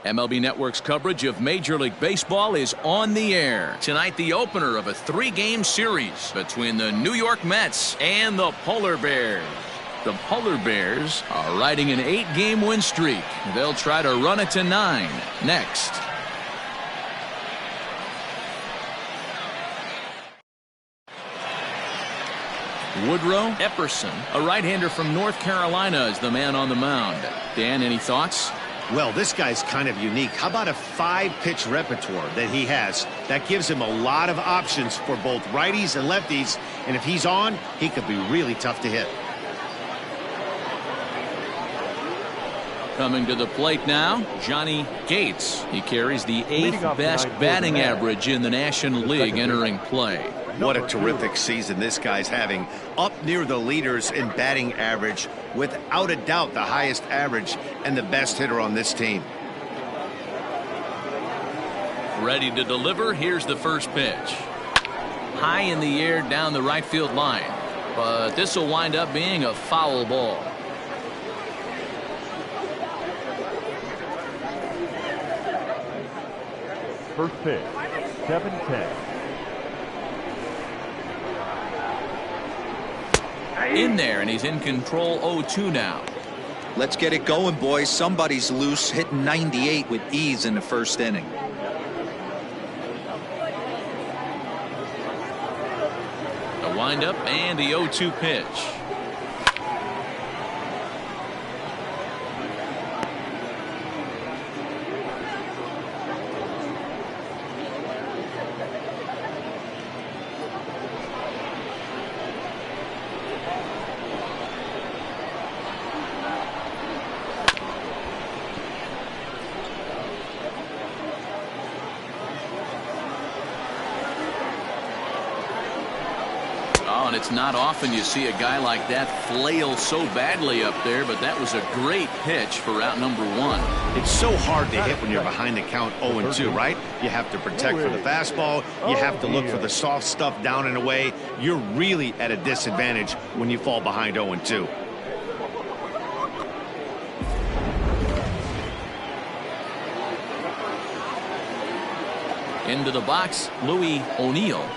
MLB Network's coverage of Major League Baseball is on the air. Tonight, the opener of a 3-game series between the New York Mets and the Polar Bears. The Polar Bears are riding an 8-game win streak. They'll try to run it to 9 next. Woodrow Epperson, a right-hander from North Carolina, is the man on the mound. Dan, any thoughts? Well, this guy's kind of unique. How about a 5-pitch repertoire that he has? That gives him a lot of options for both righties and lefties. And if he's on, he could be really tough to hit. Coming to the plate now, Johnny Gates. He carries the 8th best batting average in the National League entering play. What a terrific season this guy's having. Up near the leaders in batting average, without a doubt the highest average and the best hitter on this team. Ready to deliver. Here's the first pitch. High in the air down the right field line. But this will wind up being a foul ball. First pitch, 7-10. In there, and he's in control 0-2 now. Let's get it going, boys. Somebody's loose, hitting 98 with ease in the first inning. The windup and the 0-2 pitch. And it's not often you see a guy like that flail so badly up there, but that was a great pitch for out number 1. It's so hard to hit when you're behind the count 0-2, right? You have to protect for the fastball. You have to look for the soft stuff down and away. You're really at a disadvantage when you fall behind 0-2. Into the box, Louis O'Neill.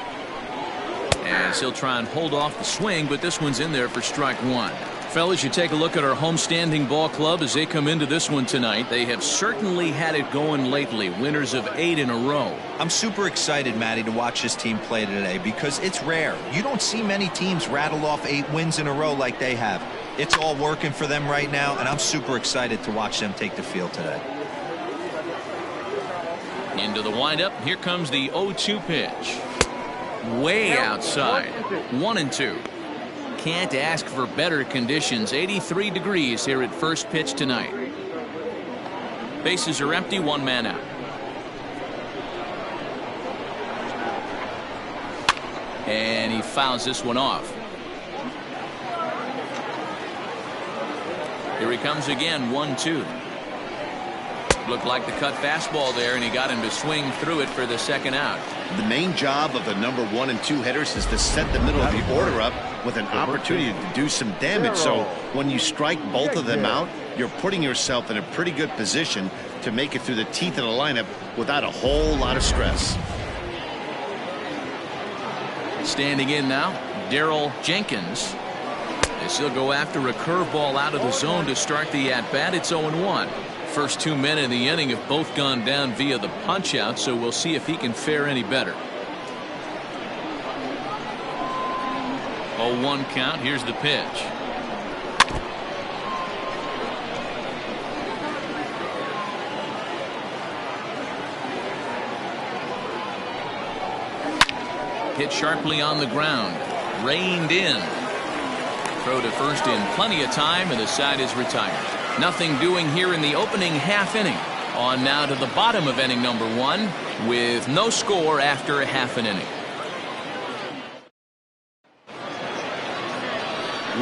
As he'll try and hold off the swing, but this one's in there for strike 1. Fellas, you take a look at our homestanding ball club as they come into this one tonight. They have certainly had it going lately, winners of 8 in a row. I'm super excited, Matty, to watch this team play today because it's rare. You don't see many teams rattle off 8 wins in a row like they have. It's all working for them right now, and I'm super excited to watch them take the field today. Into the windup. Here comes the 0-2 pitch. Way outside. 1-2. Can't ask for better conditions. 83 degrees here at first pitch tonight. Bases are empty, 1 man out. And he fouls this one off. Here he comes again, 1-2. Looked like the cut fastball there, and he got him to swing through it for the second out. The main job of the number 1 and 2 hitters is to set the middle of the order up with an opportunity to do some damage. So when you strike both of them out, you're putting yourself in a pretty good position to make it through the teeth of the lineup without a whole lot of stress. Standing in now, Darryl Jenkins. As he'll go after a curveball out of the zone to start the at-bat. It's 0-1. First 2 men in the inning have both gone down via the punch-out, so we'll see if he can fare any better. 0-1 count. Here's the pitch. Hit sharply on the ground. Reined in. Throw to first in plenty of time, and the side is retired. Nothing doing here in the opening half inning. On now to the bottom of inning number 1 with no score after a half an inning.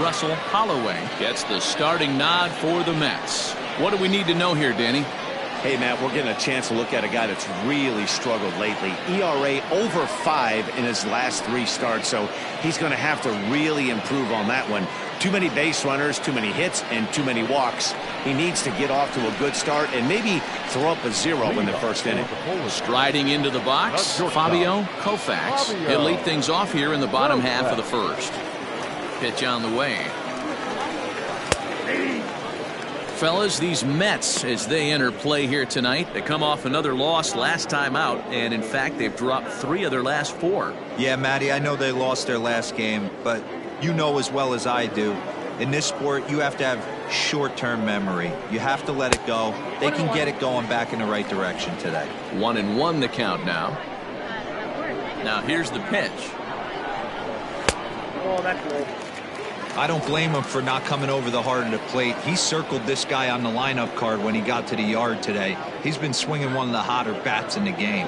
Russell Holloway gets the starting nod for the Mets. What do we need to know here, Danny? Hey, Matt, we're getting a chance to look at a guy that's really struggled lately. ERA over 5 in his last 3 starts, so he's going to have to really improve on that one. Too many base runners, too many hits, and too many walks. He needs to get off to a good start and maybe throw up a 0 in the first inning. Striding into the box, Fabio Koufax. He'll lead things off here in the bottom half of the first. Pitch on the way. Fellas, these Mets, as they enter play here tonight, they come off another loss last time out, and in fact, they've dropped 3 of their last 4. Yeah, Matty, I know they lost their last game, but you know as well as I do, in this sport, you have to have short-term memory. You have to let it go. They can get it going back in the right direction today. 1-1 the count now. Now here's the pitch. Oh, that's low. I don't blame him for not coming over the heart of the plate. He circled this guy on the lineup card when he got to the yard today. He's been swinging one of the hotter bats in the game.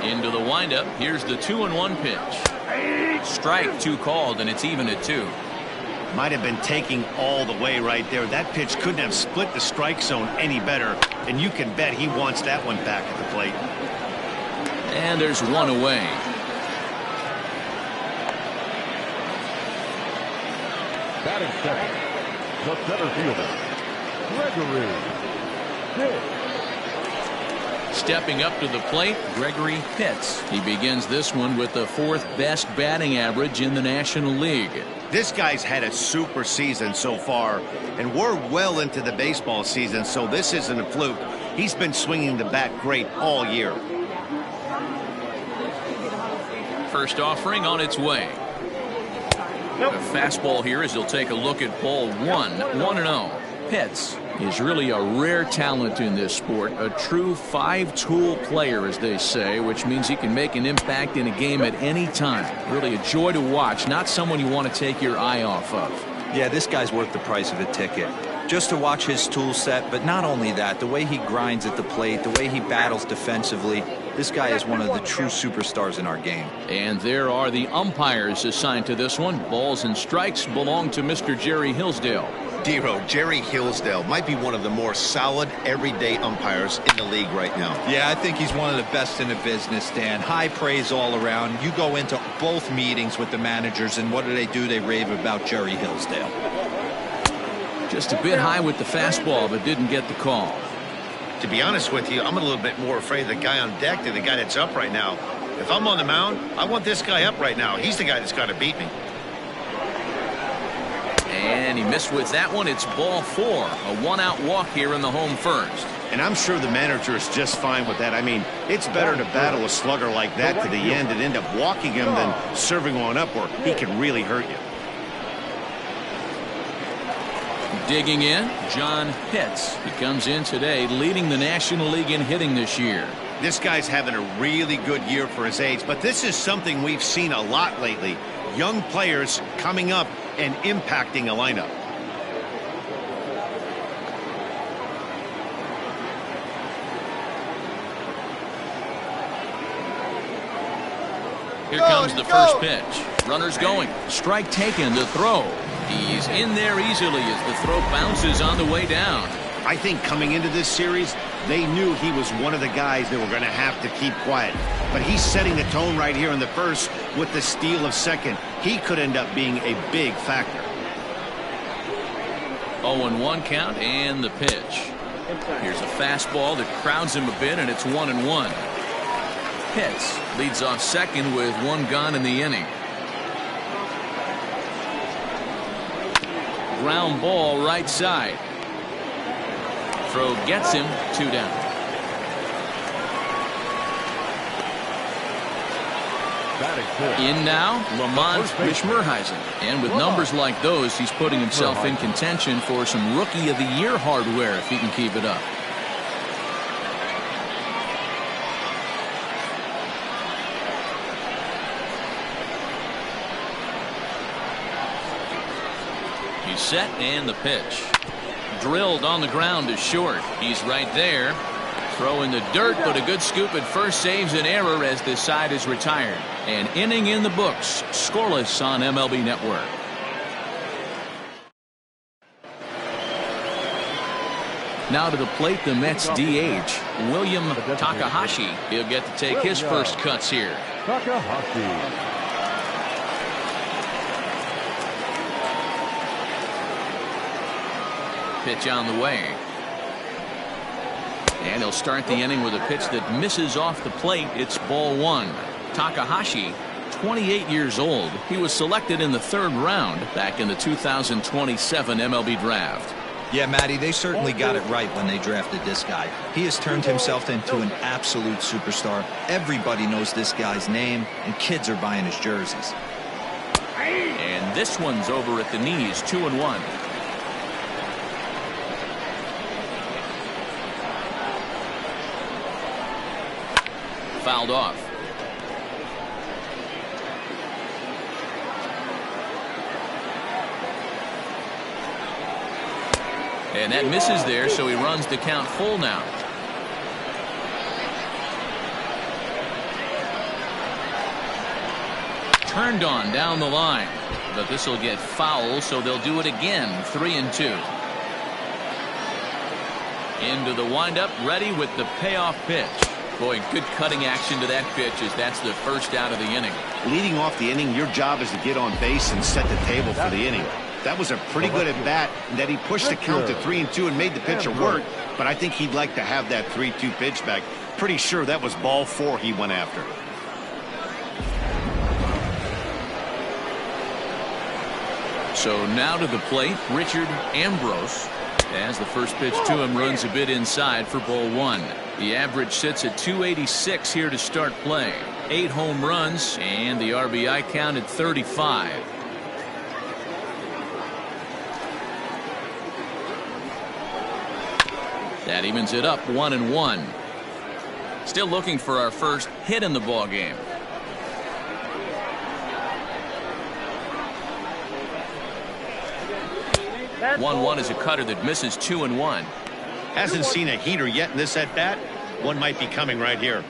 Into the windup. Here's the 2-1 pitch. Strike 2 called, and it's even at 2. Might have been taking all the way right there. That pitch couldn't have split the strike zone any better, and you can bet he wants that one back at the plate. And there's 1 away. Batting second, the center fielder, Gregory Pitts. Stepping up to the plate, Gregory Pitts. He begins this one with the 4th best batting average in the National League. This guy's had a super season so far, and we're well into the baseball season, so this isn't a fluke. He's been swinging the bat great all year. First offering on its way. A fastball here as he'll take a look at ball 1. 1-0. Pitts is really a rare talent in this sport, a true 5-tool player, as they say, which means he can make an impact in a game at any time. Really a joy to watch, not someone you want to take your eye off of. Yeah, this guy's worth the price of a ticket. Just to watch his tool set, but not only that, the way he grinds at the plate, the way he battles defensively, this guy is one of the true superstars in our game. And there are the umpires assigned to this one. Balls and strikes belong to Mr. Jerry Hillsdale. Dero, Jerry Hillsdale might be one of the more solid everyday umpires in the league right now. Yeah, I think he's one of the best in the business, Dan. High praise all around. You go into both meetings with the managers, and what do? They rave about Jerry Hillsdale. Just a bit high with the fastball, but didn't get the call. To be honest with you, I'm a little bit more afraid of the guy on deck than the guy that's up right now. If I'm on the mound, I want this guy up right now. He's the guy that's got to beat me. And he missed with that one. It's ball 4. A 1-out walk here in the home first. And I'm sure the manager is just fine with that. I mean, it's better to battle a slugger like that to the end and end up walking him than serving one up where he can really hurt you. Digging in, John Pitts. He comes in today leading the National League in hitting this year. This guy's having a really good year for his age, but this is something we've seen a lot lately. Young players coming up and impacting a lineup. Here comes the first pitch. Runners going. Strike taken to throw. He's in there easily as the throw bounces on the way down. I think coming into this series, they knew he was one of the guys they were going to have to keep quiet. But he's setting the tone right here in the first with the steal of second. He could end up being a big factor. 0-1 count and the pitch. Here's a fastball that crowds him a bit, and it's 1-1. Pitts leads off second with 1 gone in the inning. Ground ball right side. Throw gets him 2 down. In now, Lamont Mishmerheisen. And with numbers like those, he's putting himself in contention for some Rookie of the Year hardware if he can keep it up. He's set and the pitch. Drilled on the ground to short. He's right there. Throw in the dirt, but a good scoop at first saves an error as this side is retired. An inning in the books. Scoreless on MLB Network. Now to the plate, the Mets DH, William Takahashi. He'll get to take his first cuts here. Takahashi. Pitch on the way. And he'll start the inning with a pitch that misses off the plate. It's ball one. Takahashi, 28 years old. He was selected in the 3rd round back in the 2027 MLB draft. Yeah, Matty, they certainly got it right when they drafted this guy. He has turned himself into an absolute superstar. Everybody knows this guy's name, and kids are buying his jerseys. And this one's over at the knees, 2-1. Fouled off. And that misses there, so he runs the count full now. Turned on down the line, but this will get foul, so they'll do it again. 3-2. Into the windup, ready with the payoff pitch. Boy, good cutting action to that pitch as that's the first out of the inning. Leading off the inning, your job is to get on base and set the table for the inning. That was a pretty good at bat, and that he pushed the count to 3-2 and made the pitcher work, but I think he'd like to have that 3-2 pitch back. Pretty sure that was ball 4 he went after. So now to the plate, Richard Ambrose. As the first pitch to him runs a bit inside for ball 1. The average sits at 286 here to start play. 8 home runs, and the RBI count at 35. That evens it up 1-1. Still looking for our first hit in the ball game. That 1-1 is a cutter that misses 2-1. Hasn't seen a heater yet in this at bat. One might be coming right here.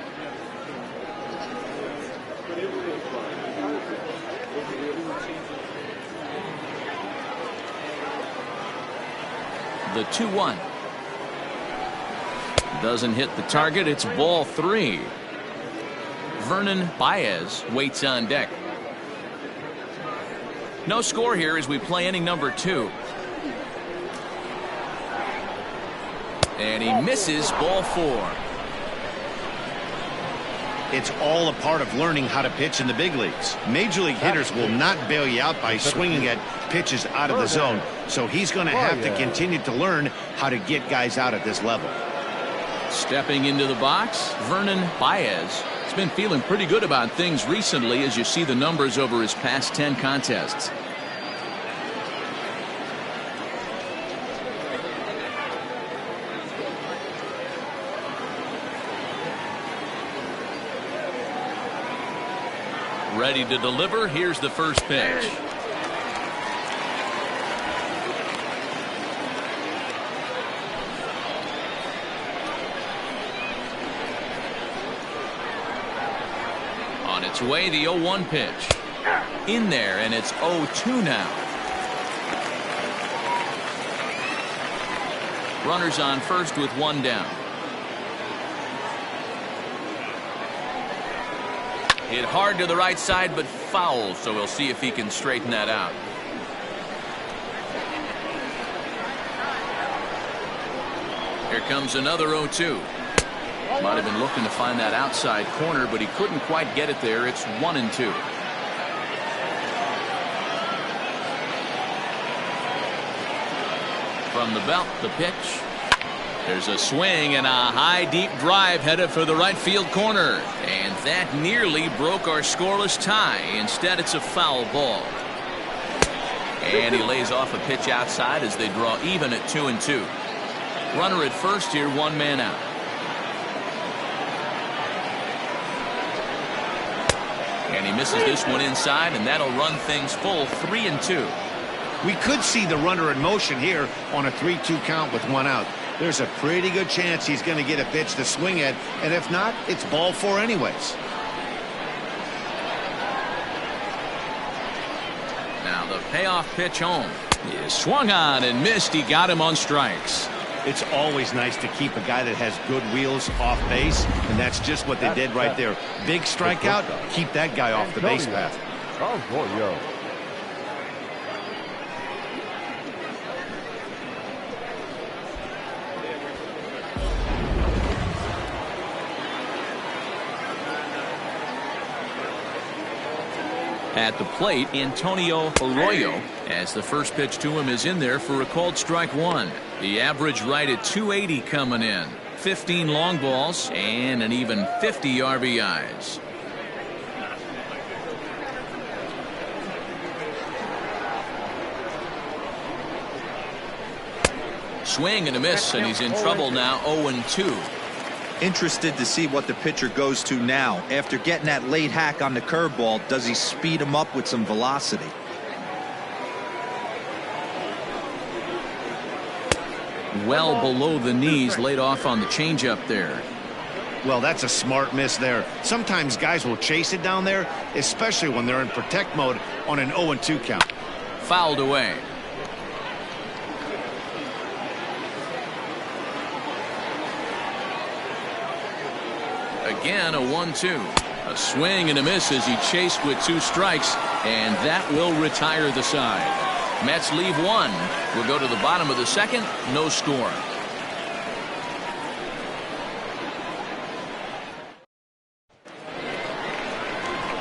The 2-1. Doesn't hit the target. It's ball 3. Vernon Baez waits on deck. No score here as we play inning number 2. And he misses ball 4. It's all a part of learning how to pitch in the big leagues. Major league hitters will not bail you out by swinging at pitches out of the zone. So he's going to have to continue to learn how to get guys out at this level. Stepping into the box, Vernon Baez. He's been feeling pretty good about things recently as you see the numbers over his past 10 contests. Ready to deliver. Here's the first pitch. On its way, the 0-1 pitch. In there, and it's 0-2 now. Runners on first with 1 down. Hit hard to the right side, but foul, so we'll see if he can straighten that out. Here comes another 0-2. Might have been looking to find that outside corner, but he couldn't quite get it there. It's 1-2. From the belt, the pitch. There's a swing and a high deep drive headed for the right field corner, and that nearly broke our scoreless tie. Instead, it's a foul ball, and he lays off a pitch outside as they draw even at 2-2. Runner at first here, 1 man out. And he misses this one inside, and that'll run things full. 3-2. We could see the runner in motion here on a 3-2 count with 1 out. There's a pretty good chance he's going to get a pitch to swing at, and if not, it's ball 4 anyways. Now the payoff pitch home. He swung on and missed. He got him on strikes. It's always nice to keep a guy that has good wheels off base, and that's just what they did right there. Big strikeout, keep that guy off the base path. At the plate, Antonio Arroyo, as the first pitch to him is in there for a called strike one. The average right at 280 coming in. 15 long balls and an even 50 RBIs. Swing and a miss, and he's in trouble now. 0-2. Interested to see what the pitcher goes to now. After getting that late hack on the curveball, does he speed him up with some velocity? Well below the knees, laid off on the changeup there. Well, that's a smart miss there. Sometimes guys will chase it down there, especially when they're in protect mode on an 0-2 count. Fouled away. Again, a 1-2. A swing and a miss as he chased with 2 strikes, and that will retire the side. Mets leave one. We'll go to the bottom of the second. No score.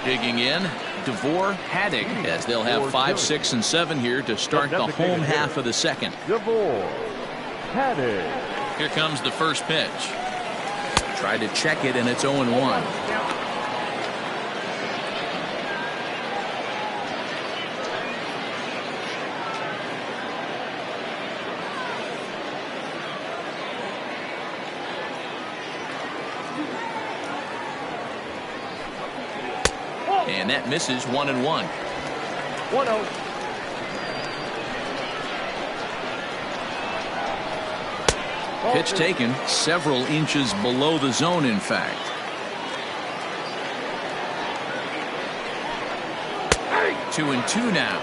Digging in, DeVore, Haddock, as they'll have 5, 6, and 7 here to start the home half of the second. DeVore, Haddock. Here comes the first pitch. Tried to check it, and it's 0-1. And that misses. 1-1. 1-0. Pitch taken several inches below the zone, in fact. Hey. 2-2 now.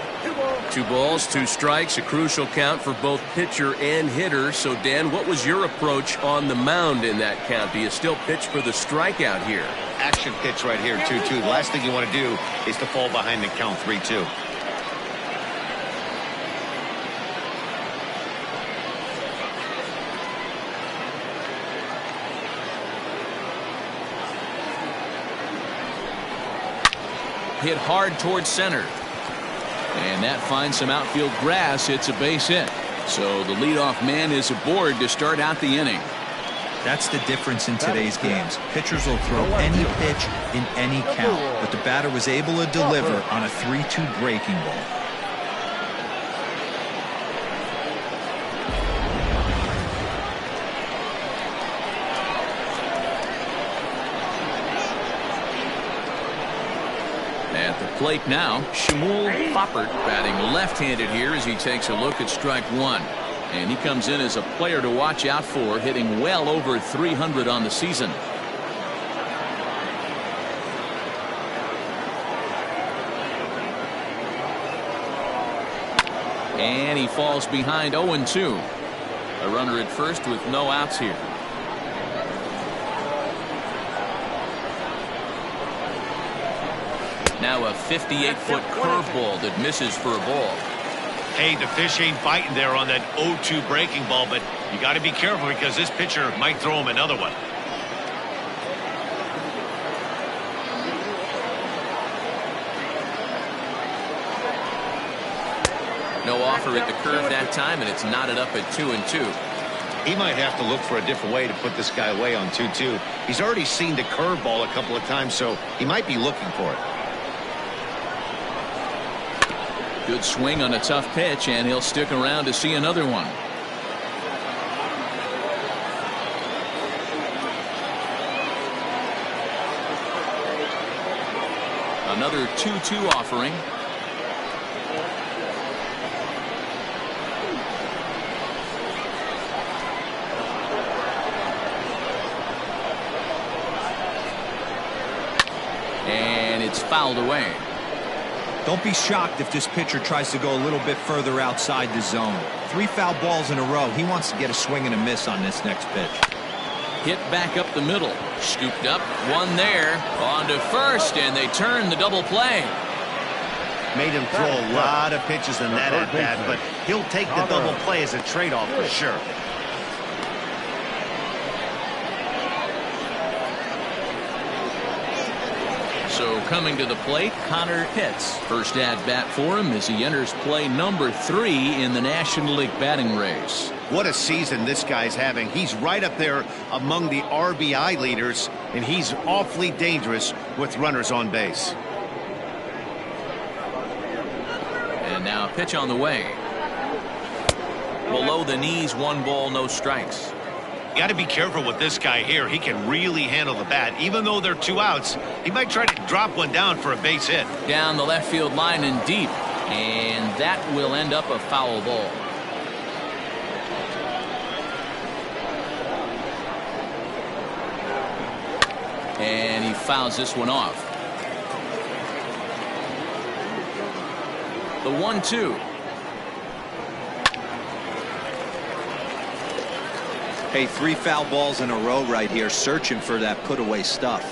2 balls, 2 strikes, a crucial count for both pitcher and hitter. So, Dan, what was your approach on the mound in that count? Do you still pitch for the strikeout here? Action pitch right here, 2-2. The last thing you want to do is to fall behind the count 3-2. Hit hard towards center. And that finds some outfield grass. It's a base hit. So the leadoff man is aboard to start out the inning. That's the difference in today's games. Pitchers will throw any pitch in any count, but the batter was able to deliver on a 3-2 breaking ball. At the plate now, Shmuel Foppert batting left-handed here as he takes a look at strike one. And he comes in as a player to watch out for, hitting well over 300 on the season. And he falls behind. 0-2. A runner at first with no outs here. Now a 58-foot curveball that misses for a ball. Hey, the fish ain't biting there on that 0-2 breaking ball, but you got to be careful because this pitcher might throw him another one. No offer at the curve that time, and it's knotted up at 2-2. He might have to look for a different way to put this guy away on 2-2. He's already seen the curveball a couple of times, so he might be looking for it. Good swing on a tough pitch, and he'll stick around to see another one. Another 2-2 offering. And it's fouled away. Don't be shocked if this pitcher tries to go a little bit further outside the zone. 3 foul balls in a row. He wants to get a swing and a miss on this next pitch. Hit back up the middle. Scooped up. One there. On to first, and they turn the double play. Made him throw a lot of pitches in that at-bat, but he'll take the double play as a trade-off for sure. So coming to the plate, Connor Pitts. First at bat for him as he enters play number 3 in the National League batting race. What a season this guy's having. He's right up there among the RBI leaders, and he's awfully dangerous with runners on base. And now a pitch on the way. Below the knees, 1 ball, no strikes. You got to be careful with this guy here. He can really handle the bat. Even though there are 2 outs, he might try to drop one down for a base hit. Down the left field line and deep. And that will end up a foul ball. And he fouls this one off. The 1-2. Hey, 3 foul balls in a row right here, searching for that put-away stuff.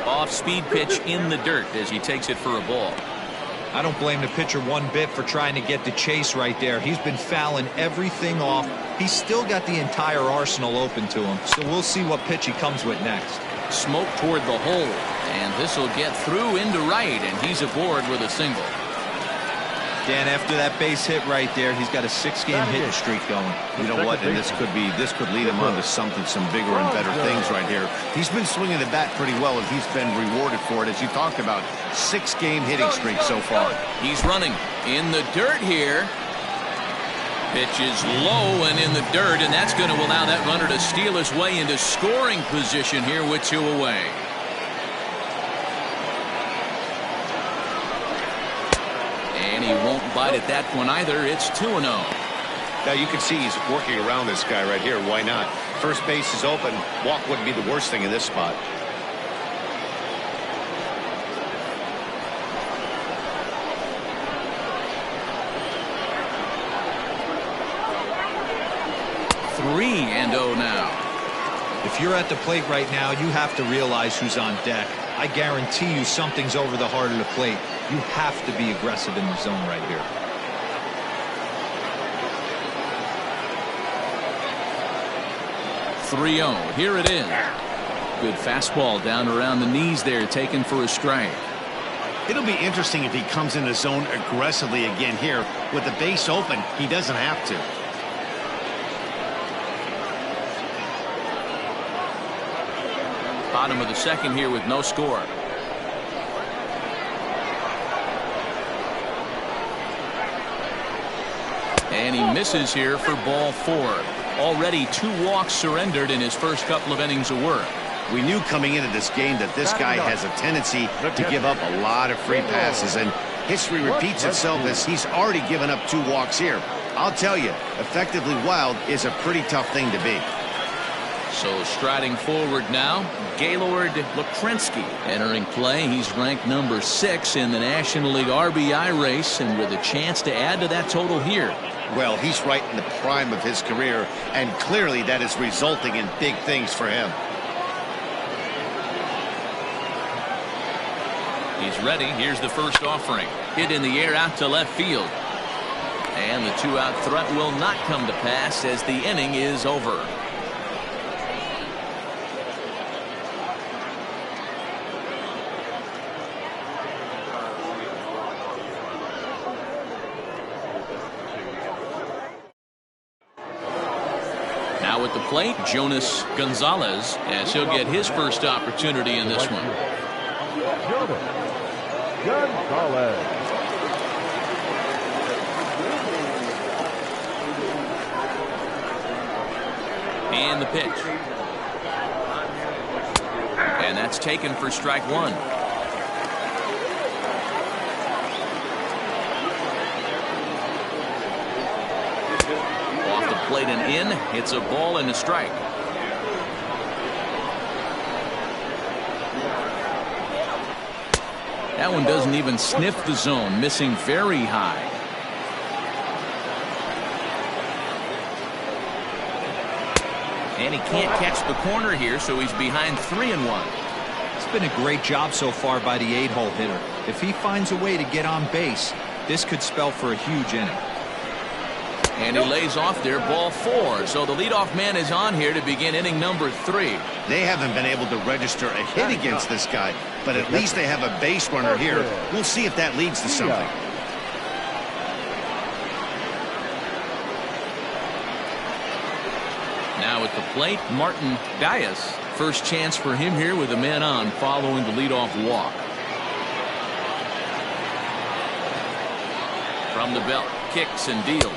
Off-speed pitch in the dirt as he takes it for a ball. I don't blame the pitcher one bit for trying to get the chase right there. He's been fouling everything off. He's still got the entire arsenal open to him, so we'll see what pitch he comes with next. Smoke toward the hole, and this will get through into right, and he's aboard with a single. Dan, after that base hit right there, he's got a 6-game hitting streak going. You know what? And this could lead him on to some bigger and better things right here. He's been swinging the bat pretty well, and he's been rewarded for it, as you talked about. 6-game hitting streak so far. He's running in the dirt here. Pitch is low and in the dirt, and that's going to allow that runner to steal his way into scoring position here with 2 away. And he won't bite at that one either. It's 2-0. Now you can see he's working around this guy right here. Why not? First base is open. Walk wouldn't be the worst thing in this spot. Three and 0 now. If you're at the plate right now, you have to realize who's on deck. I guarantee you something's over the heart of the plate. You have to be aggressive in the zone right here. 3-0. Here it is. Good fastball down around the knees there, taken for a strike. It'll be interesting if he comes in the zone aggressively again here. With the base open, he doesn't have to. Bottom of the second here with no score. And he misses here for ball 4. Already 2 walks surrendered in his first couple of innings of work. We knew coming into this game that this guy has a tendency to give up a lot of free passes, and history repeats itself as he's already given up 2 walks here. I'll tell you, effectively wild is a pretty tough thing to be. So striding forward now, Gaylord Lakrensky entering play. He's ranked number 6 in the National League RBI race, and with a chance to add to that total here. Well, he's right in the prime of his career, and clearly that is resulting in big things for him. He's ready. Here's the first offering. Hit in the air out to left field. And the 2-out threat will not come to pass as the inning is over. Now at the plate, Jonas Gonzalez, as he'll get his first opportunity in this one. Gonzalez. And the pitch. And that's taken for strike 1. Off the plate and in. It's a ball and a strike. That one doesn't even sniff the zone, missing very high. And he can't catch the corner here, so he's behind 3-1. It's been a great job so far by the 8-hole hitter. If he finds a way to get on base, this could spell for a huge inning. And he lays off there, ball 4. So the leadoff man is on here to begin inning number 3. They haven't been able to register a hit against this guy. but at least they have a base runner here. We'll see if that leads to something. Now at the plate, Martin Dias. First chance for him here with a man on following the leadoff walk. From the belt, kicks and deals.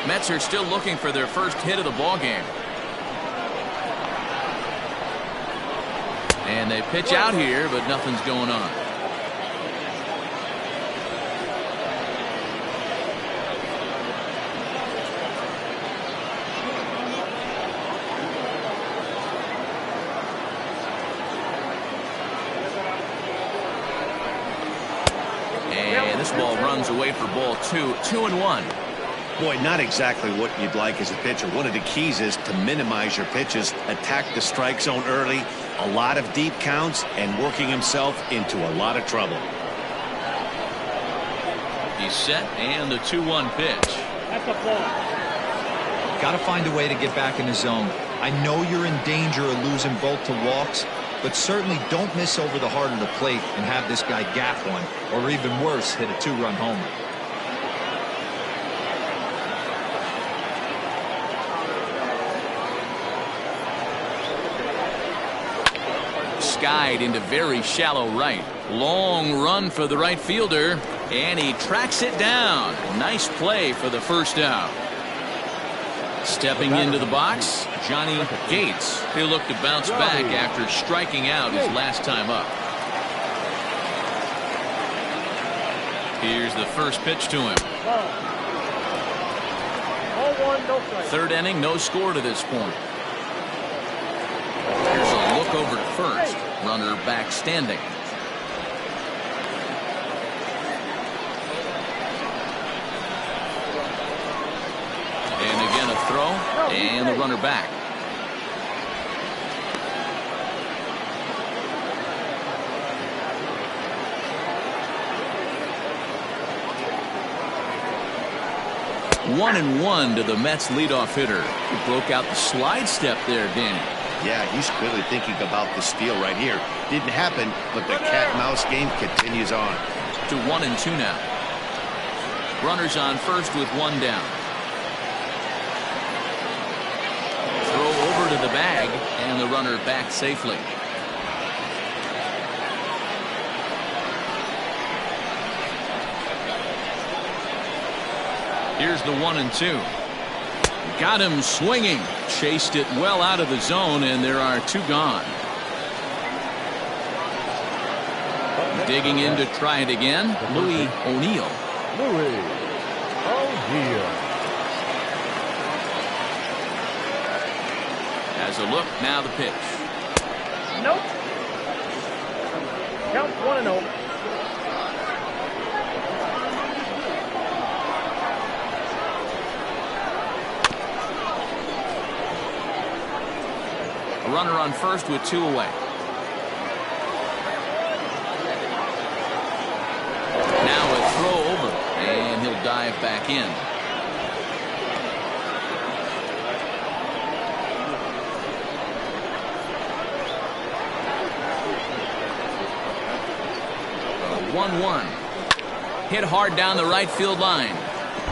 Mets are still looking for their first hit of the ball game. And they pitch out here, but nothing's going on. And this ball runs away for ball 2. 2-1. Boy, not exactly what you'd like as a pitcher. One of the keys is to minimize your pitches, attack the strike zone early, a lot of deep counts, and working himself into a lot of trouble. He's set, and the 2-1 pitch. That's a ball. Got to find a way to get back in the zone. I know you're in danger of losing both to walks, but certainly don't miss over the heart of the plate and have this guy gap one, or even worse, hit a 2-run homer. Skied into very shallow right. Long run for the right fielder, and he tracks it down. Nice play for the first out. Stepping into the box, Johnny Gates. He'll look to bounce back after striking out his last time up. Here's the first pitch to him. 0-1, no strike. Third inning, no score to this point. Here's a look over to first. Runner back standing. And again a throw, and the runner back. One and one to the Mets leadoff hitter, who broke out the slide step there, Danny. Yeah, he's clearly thinking about the steal right here. Didn't happen, but the cat-mouse game continues on. To 1-2 now. Runners on first with one down. Throw over to the bag, and the runner back safely. Here's the 1-2. Got him swinging. Chased it well out of the zone, and there are two gone. Digging in to try it again, Louis O'Neill. Louis O'Neill. Has a look, now the pitch. Nope. Count 1-0. A runner on first with two away. Now a throw over, and he'll dive back in. A 1-1. Hit hard down the right field line,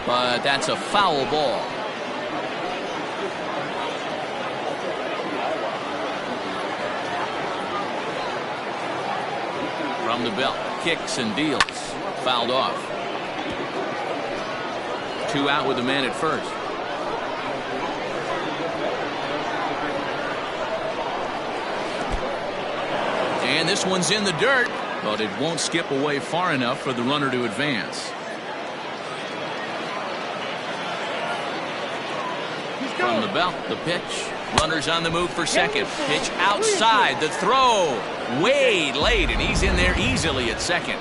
but that's a foul ball. From the belt, kicks and deals. Fouled off. Two out with the man at first. And this one's in the dirt, but it won't skip away far enough for the runner to advance. From the belt, the pitch. Runners on the move for second. Pitch outside. The throw. Way late, and he's in there easily at second.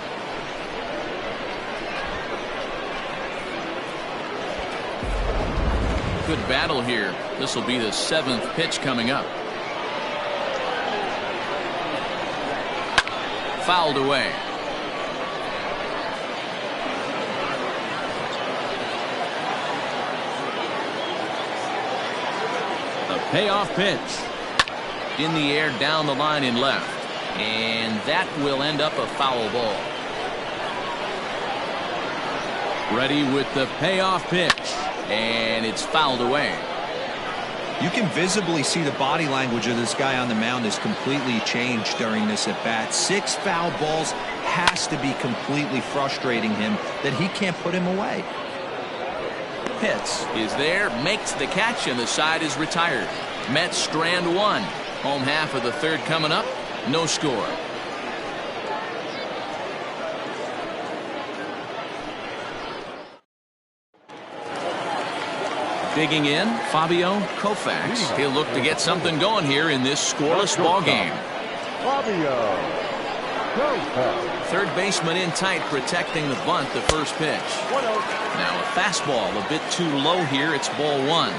Good battle here. This will be the seventh pitch coming up. Fouled away. Payoff pitch. In the air, down the line in left. And that will end up a foul ball. Ready with the payoff pitch. And it's fouled away. You can visibly see the body language of this guy on the mound is completely changed during this at bat. 6 foul balls has to be completely frustrating him that he can't put him away. Pitts is there, makes the catch, and the side is retired. Mets strand 1. Home half of the third coming up. No score. Digging in, Fabio Koufax. He'll look to get something going here in this scoreless ball game. Fabio Koufax. Third baseman in tight, protecting the bunt. The first pitch. 1-0. Now a fastball a bit too low here. It's ball 1.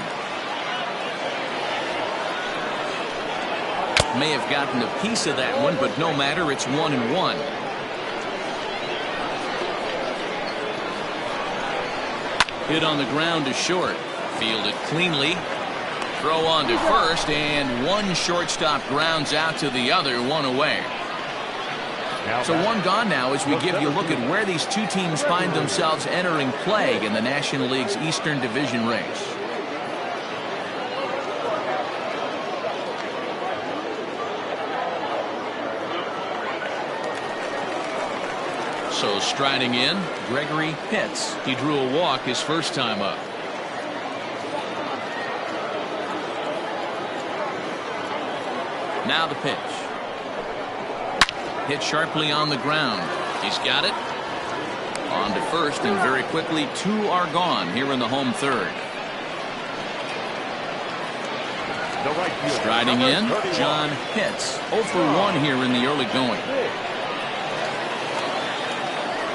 May have gotten a piece of that one, but no matter. It's 1-1. Hit on the ground to short. Fielded cleanly. Throw on to first, and one shortstop grounds out to the other, 1 away. So 1 gone now as we give you a look at where these two teams find themselves entering play in the National League's Eastern Division race. So striding in, Gregory Pitts. He drew a walk his first time up. Now the pitch. Hit sharply on the ground. He's got it. On to first, and very quickly 2 are gone here in the home third. Striding in, John Pitts. 0 for 1 here in the early going.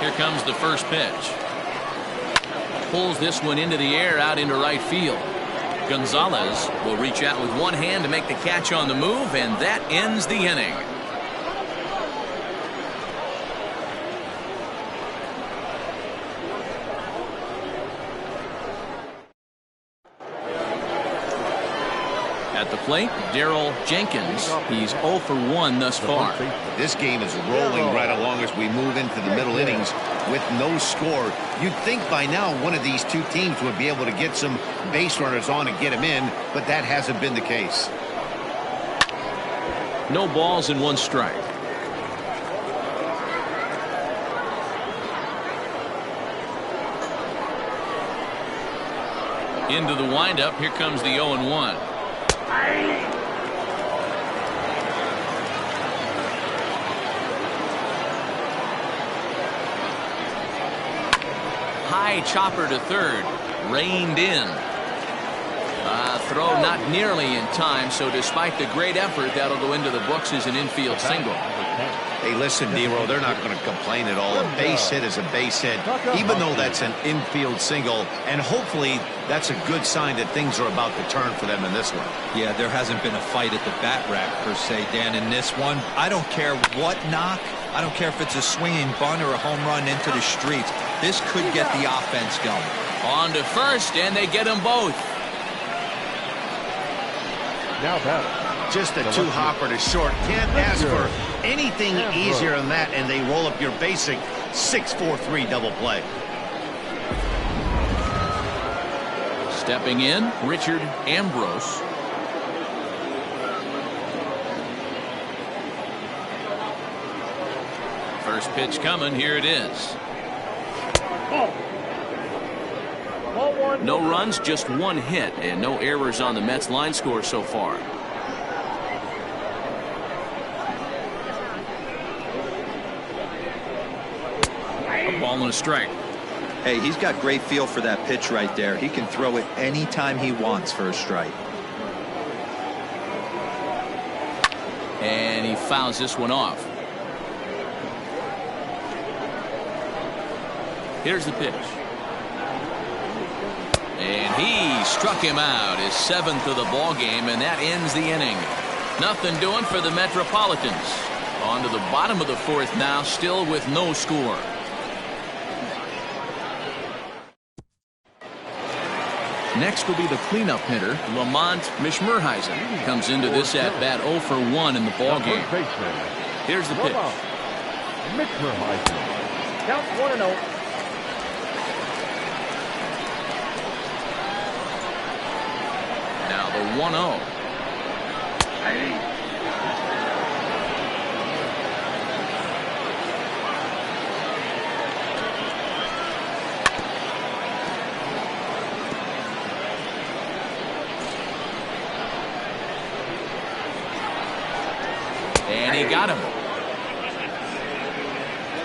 Here comes the first pitch. Pulls this one into the air out into right field. Gonzalez will reach out with one hand to make the catch on the move, and that ends the inning. At the plate, Darryl Jenkins. He's 0 for 1 thus far. This game is rolling right along as we move into the middle innings with no score. You'd think by now one of these two teams would be able to get some base runners on and get them in, but that hasn't been the case. No balls and 1 strike. Into the windup. Here comes the 0-1. High chopper to third. Reined in. Throw not nearly in time, so despite the great effort, that'll go into the books as an infield single. Hey, listen, Dero, they're not going to complain at all. A base hit is a base hit, even though that's an infield single, and hopefully that's a good sign that things are about to turn for them in this one. Yeah, there hasn't been a fight at the bat rack, per se, Dan, in this one. I don't care what knock. I don't care if it's a swinging bunt or a home run into the streets. This could get the offense going. On to first, and they get them both. Now batting. Just a 2-hopper to short. Can't ask for anything easier than that, and they roll up your basic 6-4-3 double play. Stepping in, Richard Ambrose. First pitch coming. Here it is. No runs, just 1 hit, and no errors on the Mets line score so far. A ball and a strike. Hey, he's got great feel for that pitch right there. He can throw it anytime he wants for a strike. And he fouls this one off. Here's the pitch. And he struck him out, his 7th of the ball game, and that ends the inning. Nothing doing for the Metropolitans. On to the bottom of the 4th now, still with no score. Next will be the cleanup hitter, Lamont Mishmerheisen. Comes into this at-bat 0 for 1 in the ballgame. Here's the pitch. Mishmerheisen. Count 1-0. Now the 1-0. And he got him.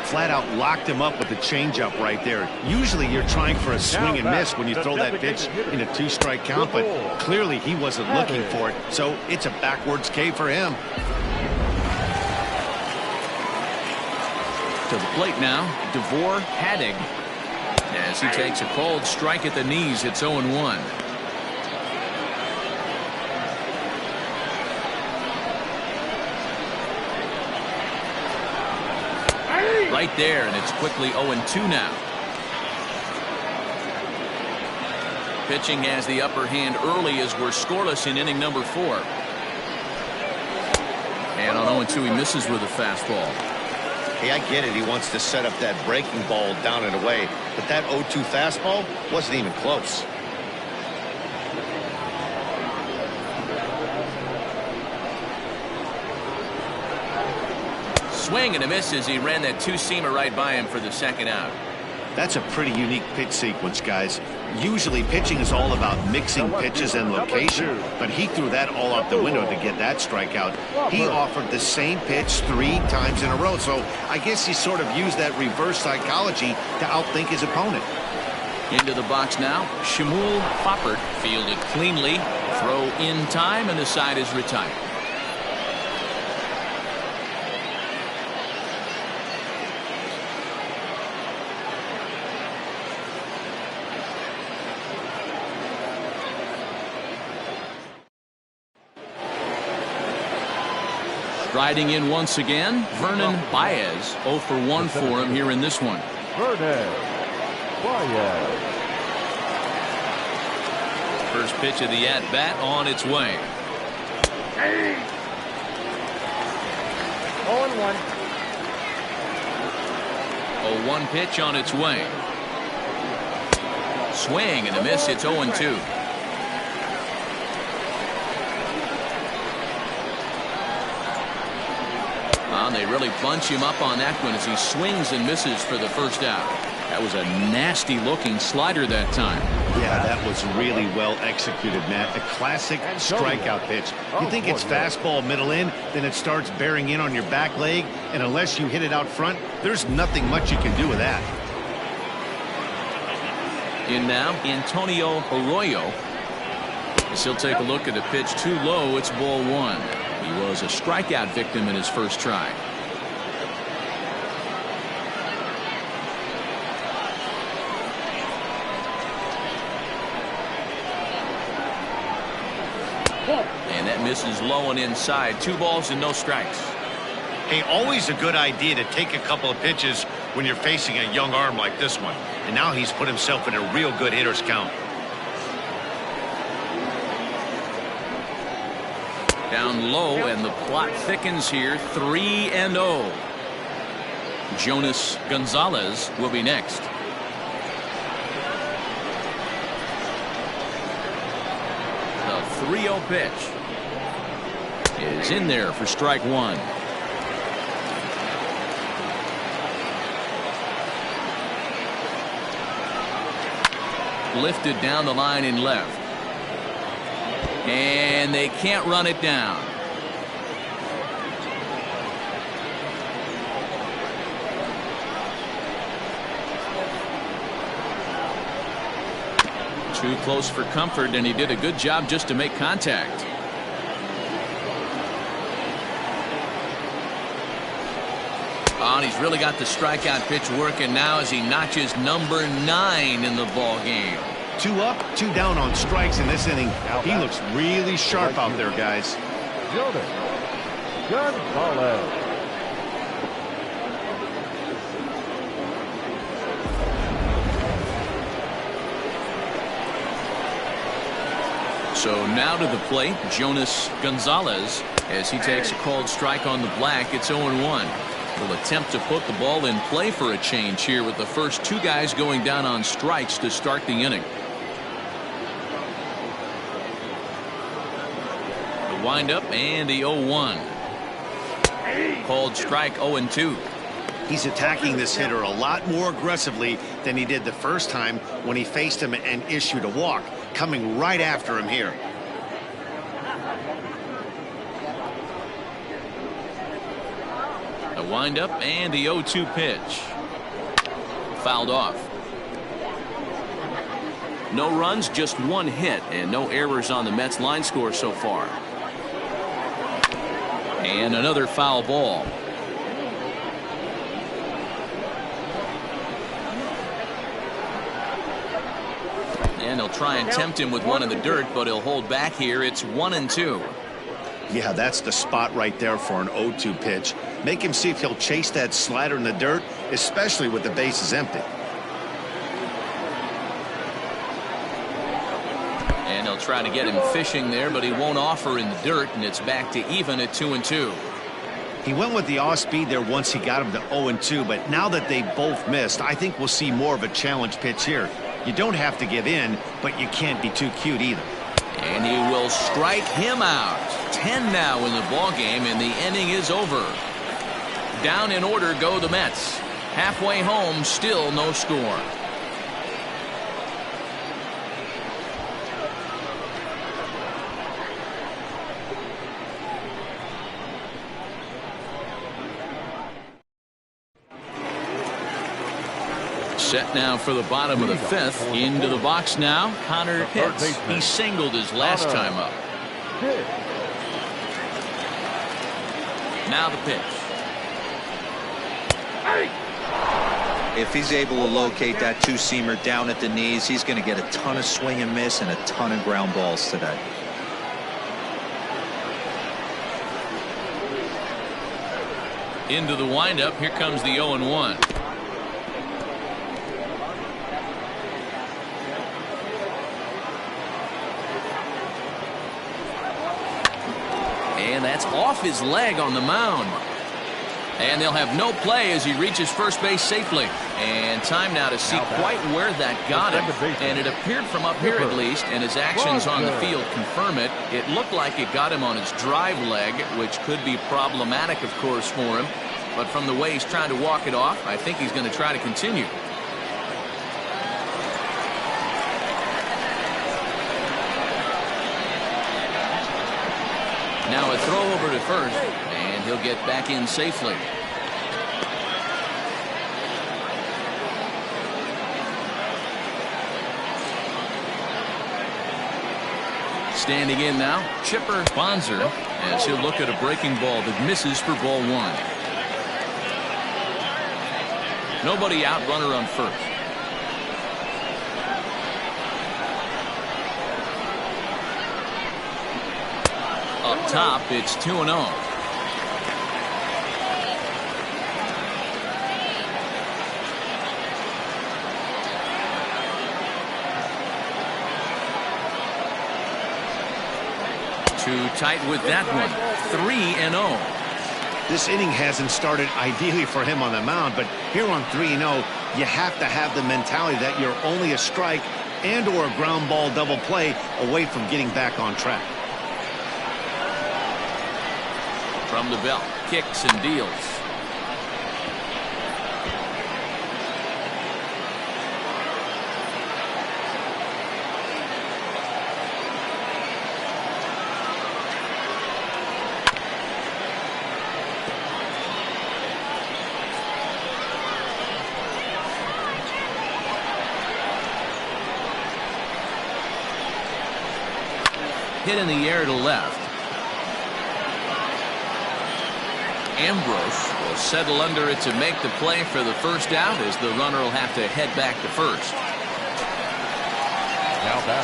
Flat out locked him up with the changeup right there. Usually you're trying for a swing and miss when you throw that pitch in a 2-strike count, but clearly he wasn't looking for it, so it's a backwards K for him. To the plate now, Devore Haddig. As he takes a cold strike at the knees, it's 0-1. Right there, and it's quickly 0-2 now. Pitching has the upper hand early as we're scoreless in inning number 4. And on 0-2, he misses with a fastball. Hey, I get it. He wants to set up that breaking ball down and away, but that 0-2 fastball wasn't even close. Swing and a miss as he ran that 2-seamer right by him for the second out. That's a pretty unique pitch sequence, guys. Usually pitching is all about mixing pitches and location, but he threw that all out the window to get that strikeout. He offered the same pitch 3 times in a row, so I guess he sort of used that reverse psychology to outthink his opponent. Into the box now, Shmuel Foppert fielded cleanly, throw in time, and the side is retired. Riding in once again, Vernon Baez. 0 for 1 for him here in this one. Vernon Baez. First pitch of the at-bat on its way. 0-1. 0-1 pitch on its way. Swing and a miss. It's 0-2. And they really bunch him up on that one as he swings and misses for the first out. That was a nasty looking slider that time. Yeah, that was really well executed, Matt. A classic strikeout pitch. You think it's fastball middle in, then it starts bearing in on your back leg, and unless you hit it out front, there's nothing much you can do with that. In now, Antonio Arroyo. As he'll take a look at a pitch too low, it's ball 1. He was a strikeout victim in his first try. And that misses low and inside. 2 balls and no strikes. Hey, always a good idea to take a couple of pitches when you're facing a young arm like this one. And now he's put himself in a real good hitter's count. Down low, and the plot thickens here. 3-0. Jonas Gonzalez will be next. The 3-0 pitch is in there for strike 1. Lifted down the line in left. And they can't run it down. Too close for comfort, and he did a good job just to make contact. Oh, and he's really got the strikeout pitch working now as he notches number 9 in the ball game. 2 up, 2 down on strikes in this inning. He looks really sharp out there, guys. Jonas Gonzalez. So now to the plate, Jonas Gonzalez, as he takes a called strike on the black. It's 0-1. Will attempt to put the ball in play for a change here with the first two guys going down on strikes to start the inning. The windup and the 0-1. Called strike 0-2. He's attacking this hitter a lot more aggressively than he did the first time when he faced him and issued a walk, coming right after him here. A windup and the 0-2 pitch. Fouled off. No runs, just one hit, and no errors on the Mets line score so far. And another foul ball. And they'll try and tempt him with one in the dirt, but he'll hold back here. It's 1-2. Yeah, that's the spot right there for an 0-2 pitch. Make him see if he'll chase that slider in the dirt, especially with the bases empty. And they'll try to get him fishing there, but he won't offer in the dirt, and it's back to even at 2-2. He went with the off speed there once he got him to 0-2, but now that they both missed, I think we'll see more of a challenge pitch here. You don't have to give in, but you can't be too cute either. And he will strike him out. 10 now in the ball game, and the inning is over. Down in order go the Mets. Halfway home, still no score. Set now for the bottom of the fifth. Into the box now. Connor hits. He singled his last time up. Now the pitch. If he's able to locate that two-seamer down at the knees, he's going to get a ton of swing and miss and a ton of ground balls today. Into the windup. Here comes the 0-1. And that's off his leg on the mound. And they'll have no play as he reaches first base safely. And time now to see quite where that got him. And it appeared from up here at least, and his actions on the field confirm it. It looked like it got him on his drive leg, which could be problematic, of course, for him. But from the way he's trying to walk it off, I think he's going to try to continue. Now a throw over to first, and he'll get back in safely. Standing in now, Chipper Bonser, as he'll look at a breaking ball that misses for ball one. Nobody out, runner on first. Up top, it's 2-0. Too tight with that one. 3-0. This inning hasn't started ideally for him on the mound, but here on 3-0, you have to have the mentality that you're only a strike and or a ground ball double play away from getting back on track. From the belt, kicks and deals. Hit in the air to left. Ambrose will settle under it to make the play for the first out, as the runner will have to head back to first.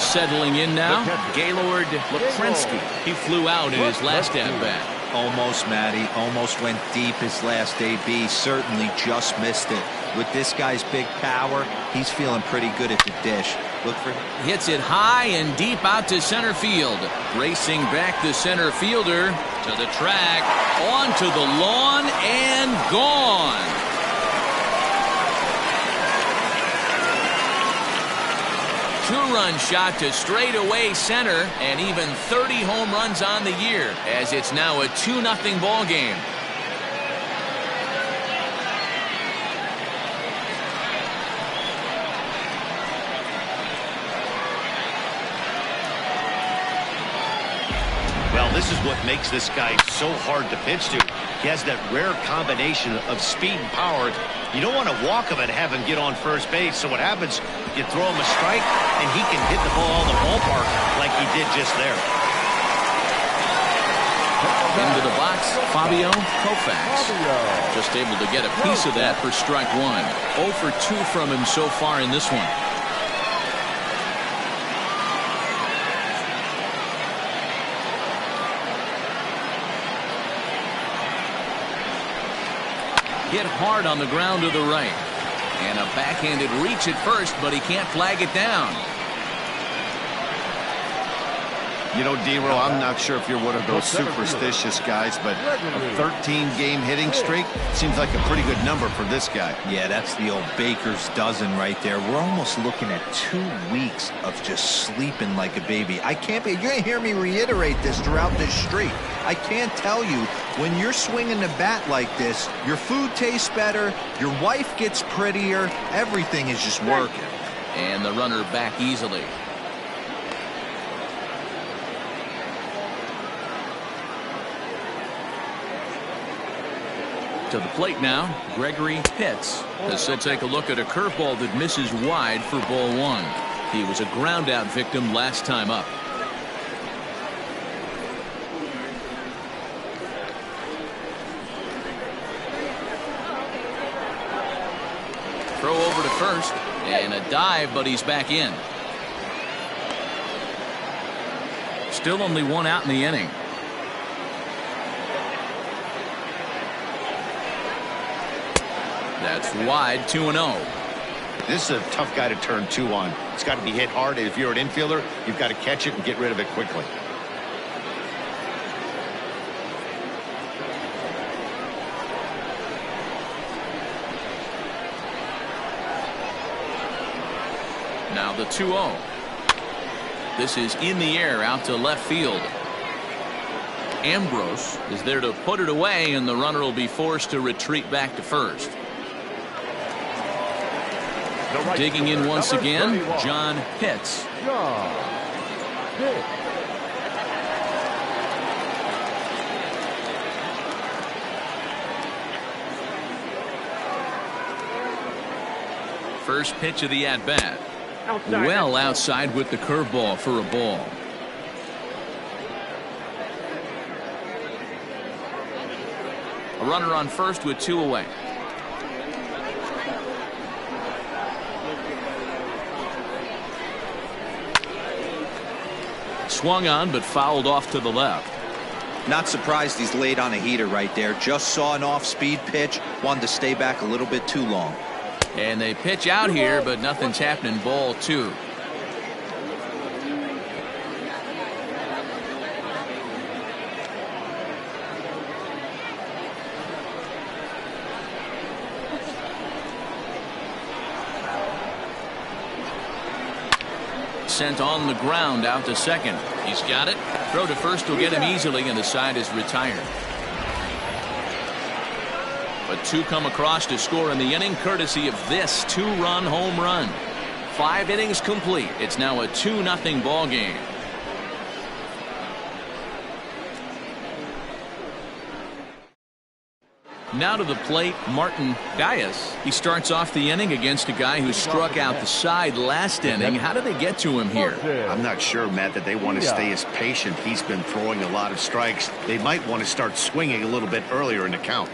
Settling in now, Gaylord Leprensky. He flew out in his last at-bat. Almost, Matty. Almost went deep his last AB. Certainly just missed it. With this guy's big power, he's feeling pretty good at the dish. Look for him. Hits it high and deep out to center field. Racing back the center fielder to the track, onto the lawn, and gone. Two-run shot to straightaway center, and even 30 home runs on the year, as it's now a 2-0 ball game. Well, this is what makes this guy so hard to pitch to. He has that rare combination of speed and power. You don't want to walk him and have him get on first base. So what happens, you throw him a strike, and he can hit the ball in the ballpark like he did just there. Into the box, Fabio Koufax. Just able to get a piece of that for strike one. 0 for 2 from him so far in this one. Hit hard on the ground to the right. And a backhanded reach at first, but he can't flag it down. You know, D-Row, I'm not sure if you're one of those superstitious guys, but a 13-game hitting streak seems like a pretty good number for this guy. Yeah, that's the old baker's dozen right there. We're almost looking at 2 weeks of just sleeping like a baby. I can't be. You're going to hear me reiterate this throughout this streak. I can't tell you, when you're swinging the bat like this, your food tastes better, your wife gets prettier, everything is just working. And the runner back easily. To the plate now, Gregory Pitts, as he'll take a look at a curveball that misses wide for ball one. He was a ground out victim last time up. Throw over to first, and a dive, but he's back in. Still only 1 out in the inning. That's wide, 2-0. This is a tough guy to turn 2 on. It's got to be hit hard, and if you're an infielder, you've got to catch it and get rid of it quickly. Now the 2-0. This is in the air out to left field. Ambrose is there to put it away, and the runner will be forced to retreat back to first. Digging in once again, John Pitts. First pitch of the at-bat. Well outside with the curveball for a ball. A runner on first with 2 away. Swung on, but fouled off to the left. Not surprised he's laid on a heater right there. Just saw an off-speed pitch. Wanted to stay back a little bit too long. And they pitch out here, but nothing's happening. Ball 2. Sent on the ground out to second. He's got it. Throw to first will get him easily, and the side is retired. But 2 come across to score in the inning, courtesy of this 2-run home run. 5 innings complete. It's now a 2-0 ball game. Now to the plate, Martin Gaius. He starts off the inning against a guy who struck out the side last inning. How do they get to him here? I'm not sure, Matt, that they want to stay as patient. He's been throwing a lot of strikes. They might want to start swinging a little bit earlier in the count.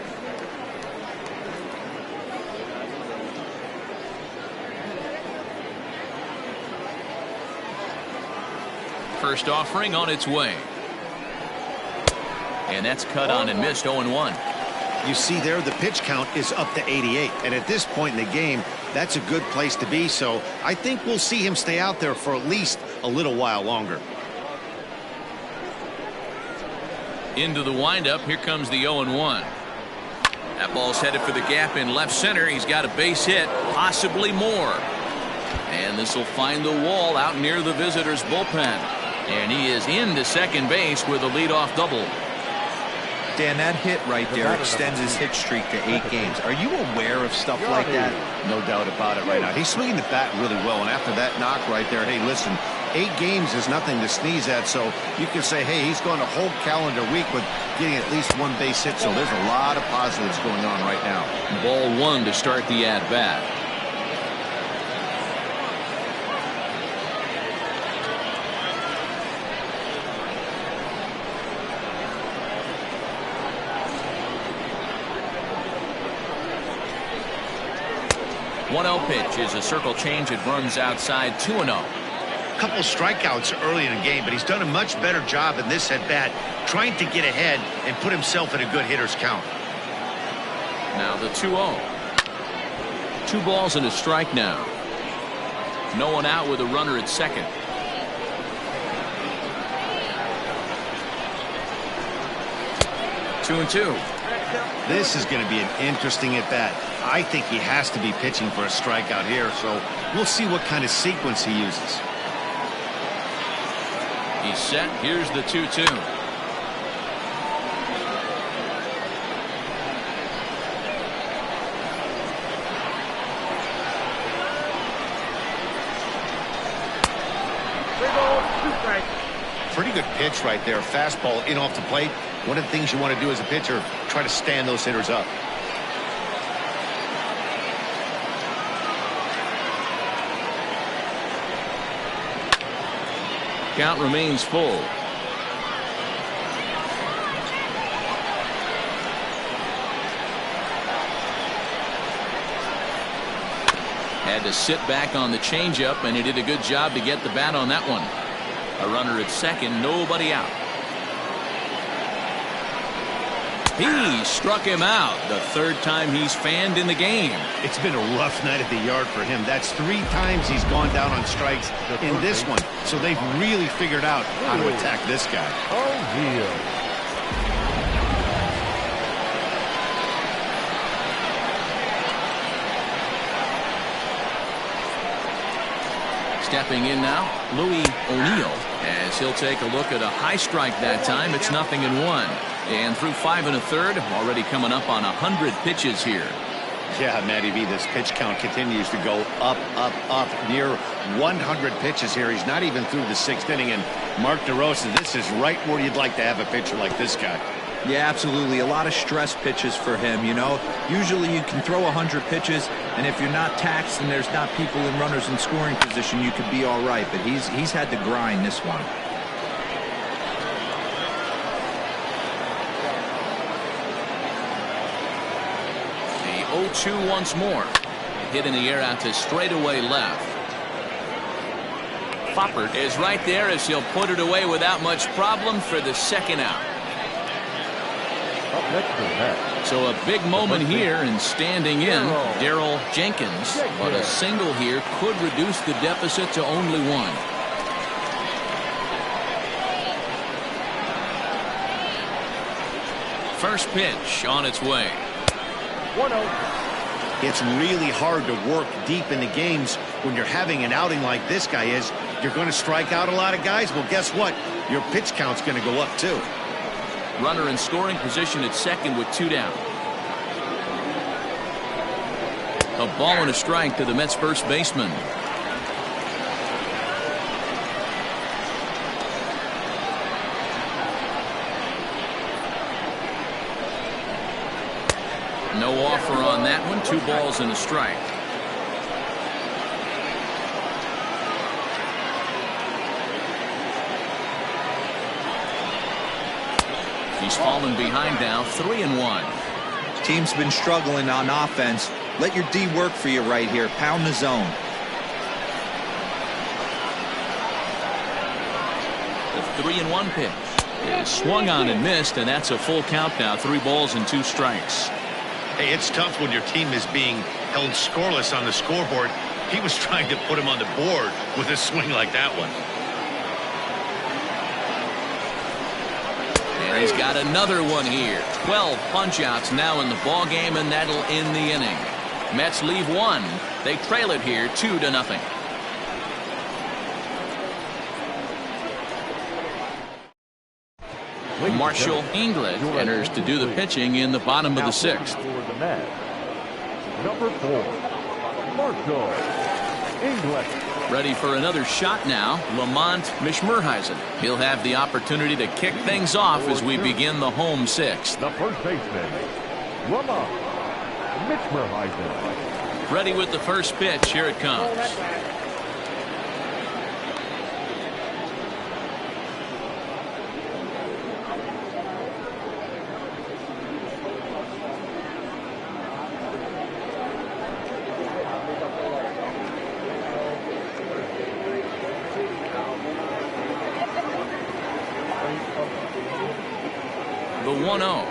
First offering on its way. And that's cut on and missed. 0-1. You see there, the pitch count is up to 88. And at this point in the game, That's a good place to be, so I think we'll see him stay out there for at least a little while longer. Into the windup. Here comes the 0-1. That ball's headed for the gap in left center. He's got a base hit, possibly more. And this will find the wall out near the visitors' bullpen. And he is into second base with a leadoff double. Dan, that hit right there extends his hit streak to 8 games. Are you aware of stuff like that? No doubt about it right now. He's swinging the bat really well, and after that knock right there, hey, listen, 8 games is nothing to sneeze at, so you can say, hey, he's gone a whole calendar week with getting at least 1 base hit, so there's a lot of positives going on right now. Ball 1 to start the at-bat. One-0 pitch is a circle change. It runs outside 2-0. Couple strikeouts early in the game, but he's done a much better job in this at-bat trying to get ahead and put himself in a good hitter's count. Now the 2-0. 2 balls and a strike now. No one out with a runner at second. Two and two. This is going to be an interesting at-bat. I think he has to be pitching for a strikeout here, so we'll see what kind of sequence he uses. He's set. Here's the 2-2. Pretty good pitch right there. Fastball in off the plate. One of the things you want to do as a pitcher, try to stand those hitters up. Count remains full. Had to sit back on the changeup, and he did a good job to get the bat on that one. A runner at second, nobody out. He struck him out. The 3rd time he's fanned in the game. It's been a rough night at the yard for him. That's 3 times he's gone down on strikes in this one. So they've really figured out how to attack this guy. Stepping in now, Louis O'Neill, as he'll take a look at a high strike that time. It's 0-1. And through 5 1/3, already coming up on 100 pitches here. Yeah, Matty B, this pitch count continues to go up, up, up. Near 100 pitches here. He's not even through the 6th inning. And Mark DeRosa, this is right where you'd like to have a pitcher like this guy. Yeah, absolutely. A lot of stress pitches for him, you know. Usually you can throw 100 pitches, and if you're not taxed and there's not people and runners in scoring position, you could be all right. But he's had to grind this one. The 0-2 once more. Hit in the air out to straightaway left. Foppert is right there as he'll put it away without much problem for the 2nd out. So a big moment here, and standing in, Darryl Jenkins. But a single here could reduce the deficit to only 1. First pitch on its way. 1-0. It's really hard to work deep into games when you're having an outing like this guy is. You're going to strike out a lot of guys. Well, guess what? Your pitch count's going to go up too. Runner in scoring position at second with 2 down. A ball and a strike to the Mets first baseman. No offer on that one. 2 balls and a strike. He's fallen behind now, 3-1. Team's been struggling on offense. Let your D work for you right here. Pound the zone. The 3-1 pitch is swung on and missed, and that's a full count now. 3 balls and 2 strikes. Hey, it's tough when your team is being held scoreless on the scoreboard. He was trying to put him on the board with a swing like that one. And he's got another one here. 12 punch-outs now in the ball game, and that'll end the inning. Mets leave one. They trail it here 2-0. Marshall English enters to do the pitching in the bottom of the 6th. Number 4, Marshall English. Ready for another shot now, Lamont Mishmerheisen. He'll have the opportunity to kick things off as we begin the home 6th. The first baseman, Lamont Mishmerheisen. Ready with the first pitch. Here it comes. The 1-0.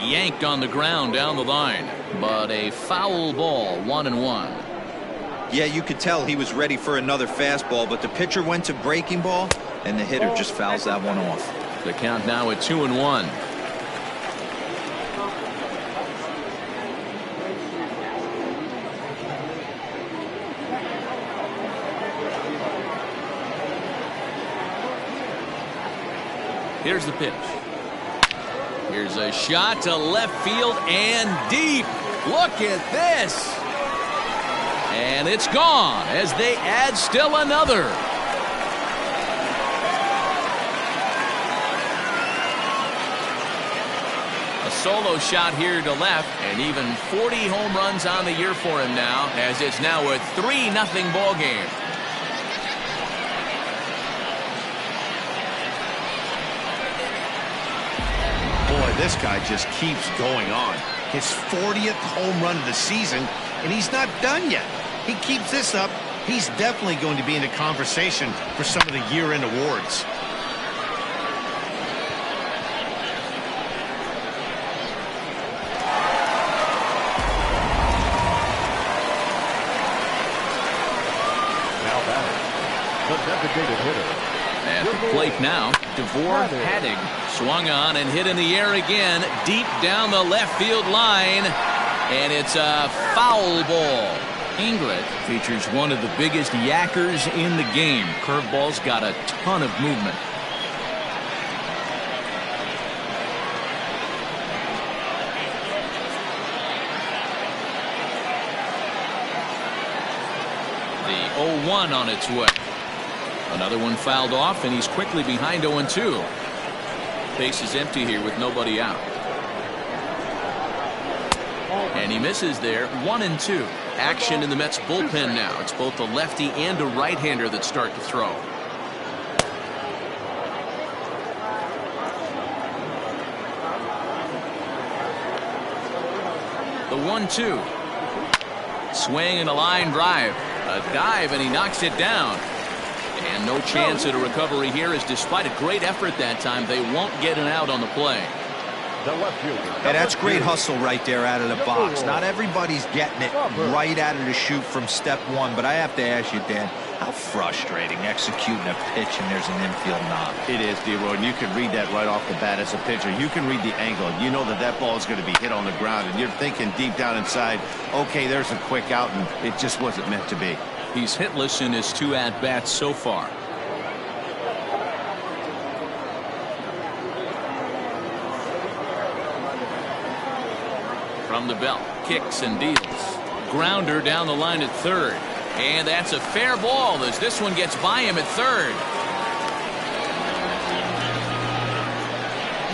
Yanked on the ground down the line, but a foul ball, 1-1. Yeah, you could tell he was ready for another fastball, but the pitcher went to breaking ball, and the hitter just fouls that one off. The count now at 2-1. Here's the pitch. Here's a shot to left field and deep. Look at this. And it's gone as they add still another. A solo shot here to left, and even 40 home runs on the year for him now, as it's now a 3-0 ball game. Boy, this guy just keeps going on. His 40th home run of the season, and he's not done yet. He keeps this up, he's definitely going to be in the conversation for some of the year-end awards. Now batting, the designated hitter. At the plate now, DeVore Haddig swung on and hit in the air again, deep down the left field line, and it's a foul ball. English features one of the biggest yackers in the game. Curveball's got a ton of movement. The 0-1 on its way. Another one fouled off, and he's quickly behind 0-2. Base is empty here with nobody out. And he misses there, 1-2. Action in the Mets bullpen now. It's both a lefty and a right-hander that start to throw. The 1-2. Swing and a line drive. A dive, and he knocks it down. And no chance at a recovery here, as despite a great effort that time, they won't get an out on the play. And that's great hustle right there out of the box. Not everybody's getting it right out of the chute from step one, but I have to ask you, Dan, how frustrating executing a pitch and there's an infield knock. It is, D-Roy, and you can read that right off the bat as a pitcher. You can read the angle. You know that that ball is going to be hit on the ground, and you're thinking deep down inside, okay, there's a quick out, and it just wasn't meant to be. He's hitless in his 2 at-bats so far. From the belt, kicks and deals. Grounder down the line at third. And that's a fair ball as this one gets by him at third.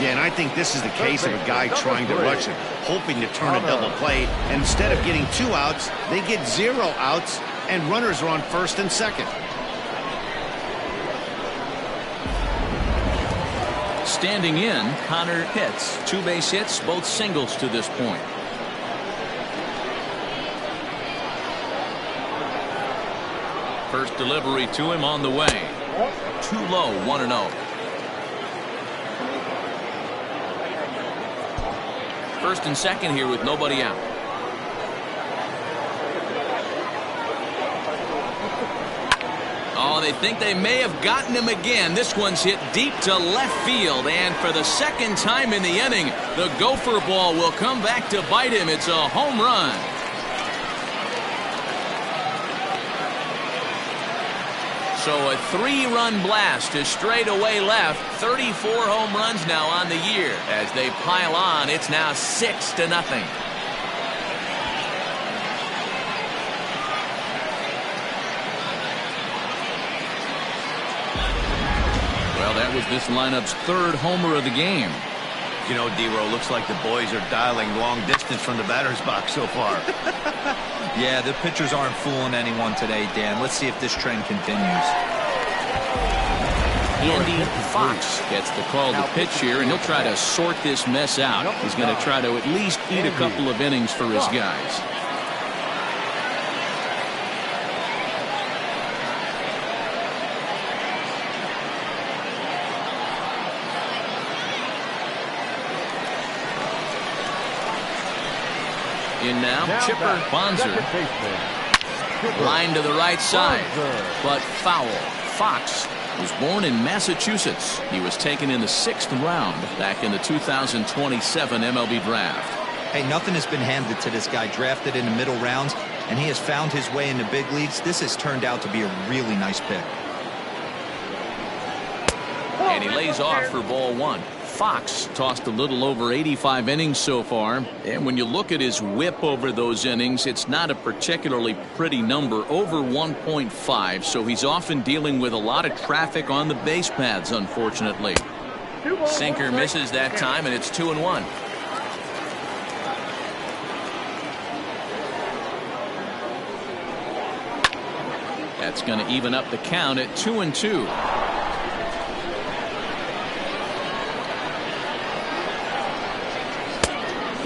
Yeah, and I think this is the case of a guy trying to rush it, hoping to turn a double play. And instead of getting 2 outs, they get 0 outs, and runners are on first and second. Standing in, Connor Pitts. 2 base hits, both singles to this point. First delivery to him on the way. Too low, 1-0. First and second here with nobody out. Oh, they think they may have gotten him again. This one's hit deep to left field, and for the second time in the inning, the gopher ball will come back to bite him. It's a home run. So a 3-run blast to straightaway left. 34 home runs now on the year. As they pile on, it's now 6-0. Well, that was this lineup's 3rd homer of the game. You know, D-Row, looks like the boys are dialing long distance from the batter's box so far. Yeah, the pitchers aren't fooling anyone today, Dan. Let's see if this trend continues. Andy Fox gets the call to pitch here, and he'll try to sort this mess out. He's going to try to at least eat a couple of innings for his guys. In now, Chipper Bonzer. Line to the right side, but foul. Fox was born in Massachusetts. He was taken in the 6th round back in the 2027 MLB draft. Hey, nothing has been handed to this guy. Drafted in the middle rounds, and he has found his way in the big leagues. This has turned out to be a really nice pick. And he lays off for ball 1. Fox tossed a little over 85 innings so far, and when you look at his whip over those innings, it's not a particularly pretty number, over 1.5, so he's often dealing with a lot of traffic on the base paths, unfortunately. Sinker misses that time, and it's 2-1. That's going to even up the count at 2-2.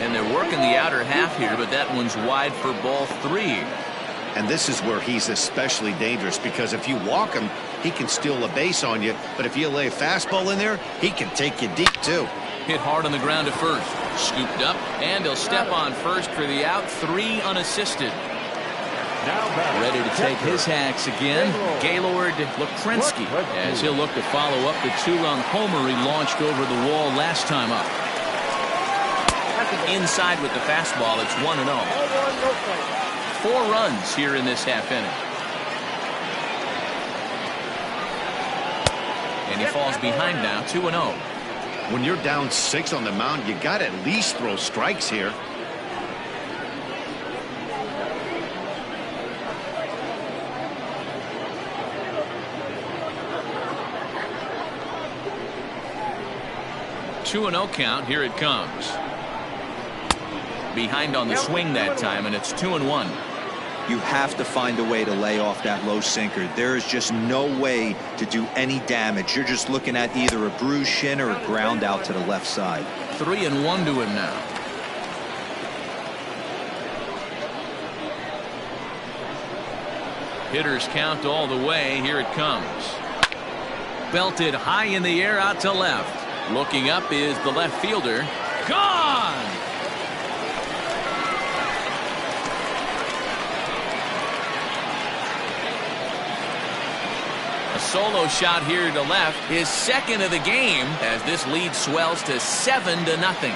And they're working the outer half here, but that one's wide for ball 3. And this is where he's especially dangerous, because if you walk him, he can steal a base on you. But if you lay a fastball in there, he can take you deep, too. Hit hard on the ground at first. Scooped up, and he'll step on first for the out. 3 unassisted. Ready to take his hacks again, Gaylord Leprensky, as he'll look to follow up the 2-run homer he launched over the wall last time up. Inside with the fastball, it's 1-0. 4 runs here in this half inning. And he falls behind now, 2-0. When you're down 6 on the mound, you got to at least throw strikes here. Two 2-0 count. Here it comes. Behind on the swing that time, and it's 2-1. You have to find a way to lay off that low sinker. There is just no way to do any damage. You're just looking at either a bruised shin or a ground out to the left side. 3-1 to him now. Hitters count all the way. Here it comes. Belted high in the air out to left. Looking up is the left fielder. Gone! A solo shot here to left, his second of the game, as this lead swells to 7-0.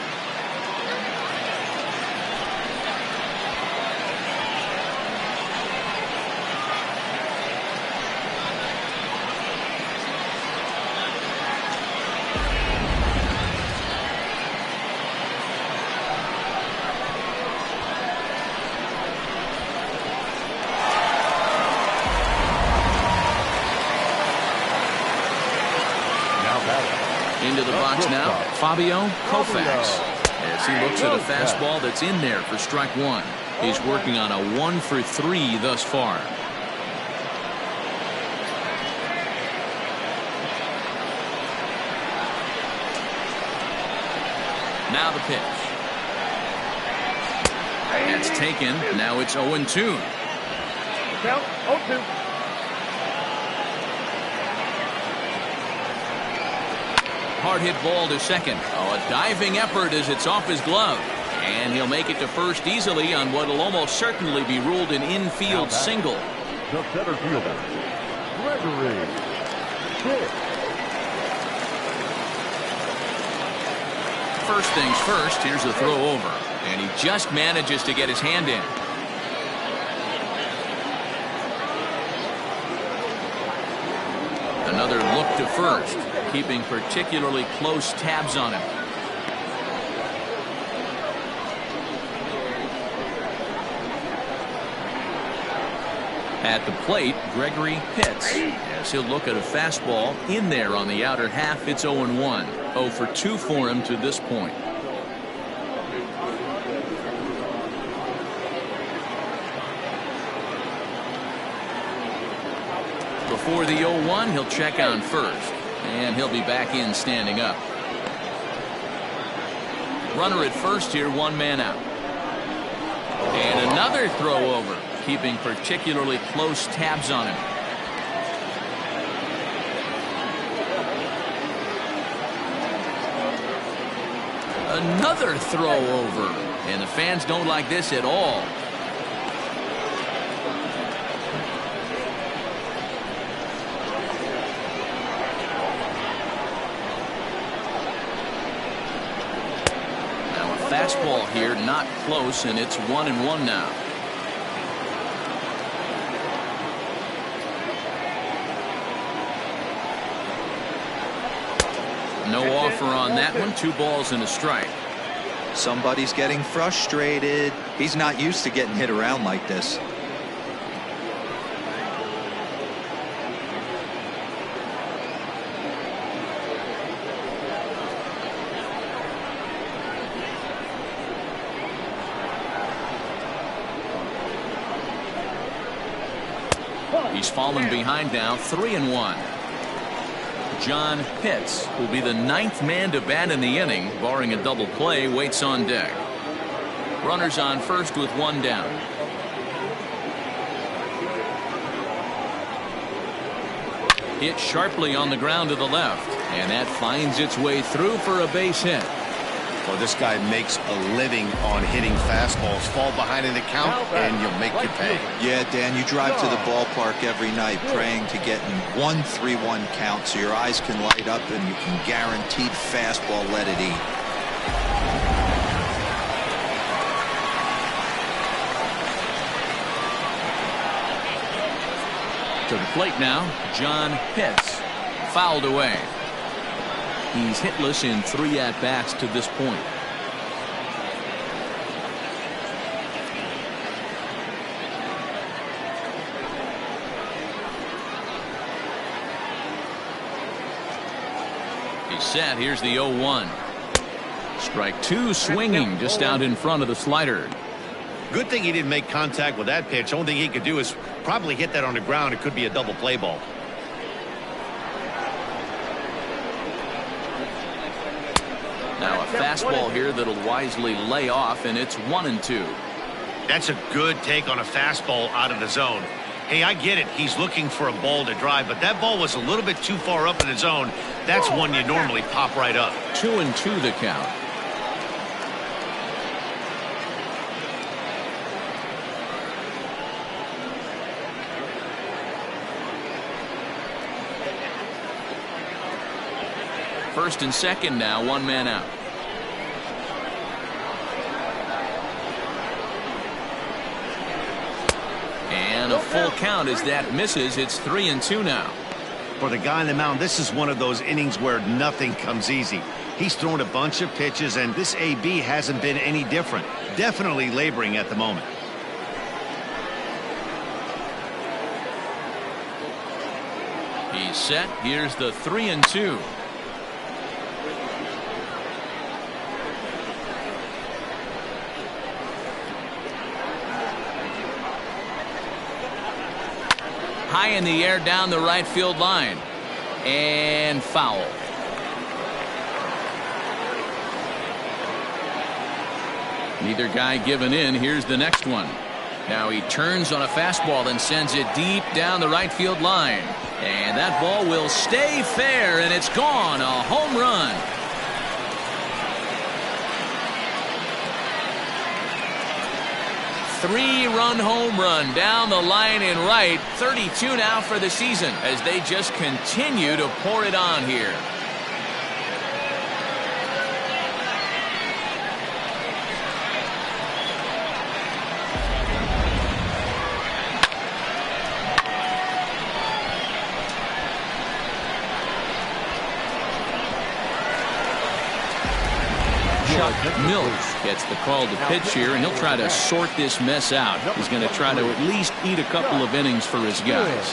Into the box now, Fabio Koufax, as he looks at a fastball that's in there for strike 1. He's working on a 1-for-3 thus far. Now the pitch. That's taken. Now it's 0-2. Count 0-2. Hard hit ball to second. Oh, a diving effort as it's off his glove. And he'll make it to first easily on what will almost certainly be ruled an infield single. The center fielder, Gregory. 6. First things first, here's the throw over. And he just manages to get his hand in. Another look to first, keeping particularly close tabs on him. At the plate, Gregory Pitts, as he'll look at a fastball in there on the outer half. It's 0-1. 0 for 2 for him to this point. Before the 0-1, he'll check on first, and he'll be back in standing up. Runner at first here, 1 man out. And another throw over, keeping particularly close tabs on him. Another throw over, and the fans don't like this at all. Now a fastball here, not close, and it's 1-1 now. No offer on that one. 2 balls and a strike. Somebody's getting frustrated. He's not used to getting hit around like this. He's fallen behind now, 3-1. John Pitts will be the 9th man to bat in the inning, barring a double play, waits on deck. Runners on first with 1 down. Hit sharply on the ground to the left, and that finds its way through for a base hit. Well, this guy makes a living on hitting fastballs. Fall behind in the count, and you'll make your pay. Yeah, Dan, you drive to the ballpark every night praying to get in 1-3-1 count so your eyes can light up and you can guaranteed fastball let it eat. To the plate now, John Pitts. Fouled away. He's hitless in 3 at-bats to this point. He's set. Here's the 0-1. Strike 2 swinging just out in front of the slider. Good thing he didn't make contact with that pitch. Only thing he could do is probably hit that on the ground. It could be a double play ball. Now a fastball here that'll wisely lay off, and it's 1-2. That's a good take on a fastball out of the zone. Hey, I get it. He's looking for a ball to drive, but that ball was a little bit too far up in the zone. That's one you normally pop right up. 2-2 the count. First and second now, 1 man out. And a full count as that misses. It's 3-2 now. For the guy on the mound, this is one of those innings where nothing comes easy. He's thrown a bunch of pitches, and this AB hasn't been any different. Definitely laboring at the moment. He's set. Here's the 3-2. High in the air down the right field line. And foul. Neither guy giving in. Here's the next one. Now he turns on a fastball and sends it deep down the right field line. And that ball will stay fair, and it's gone. A home run. 3-run home run down the line in right. 32 now for the season as they just continue to pour it on here. Mills gets the call to pitch here, and he'll try to sort this mess out. He's going to try to at least eat a couple of innings for his guys.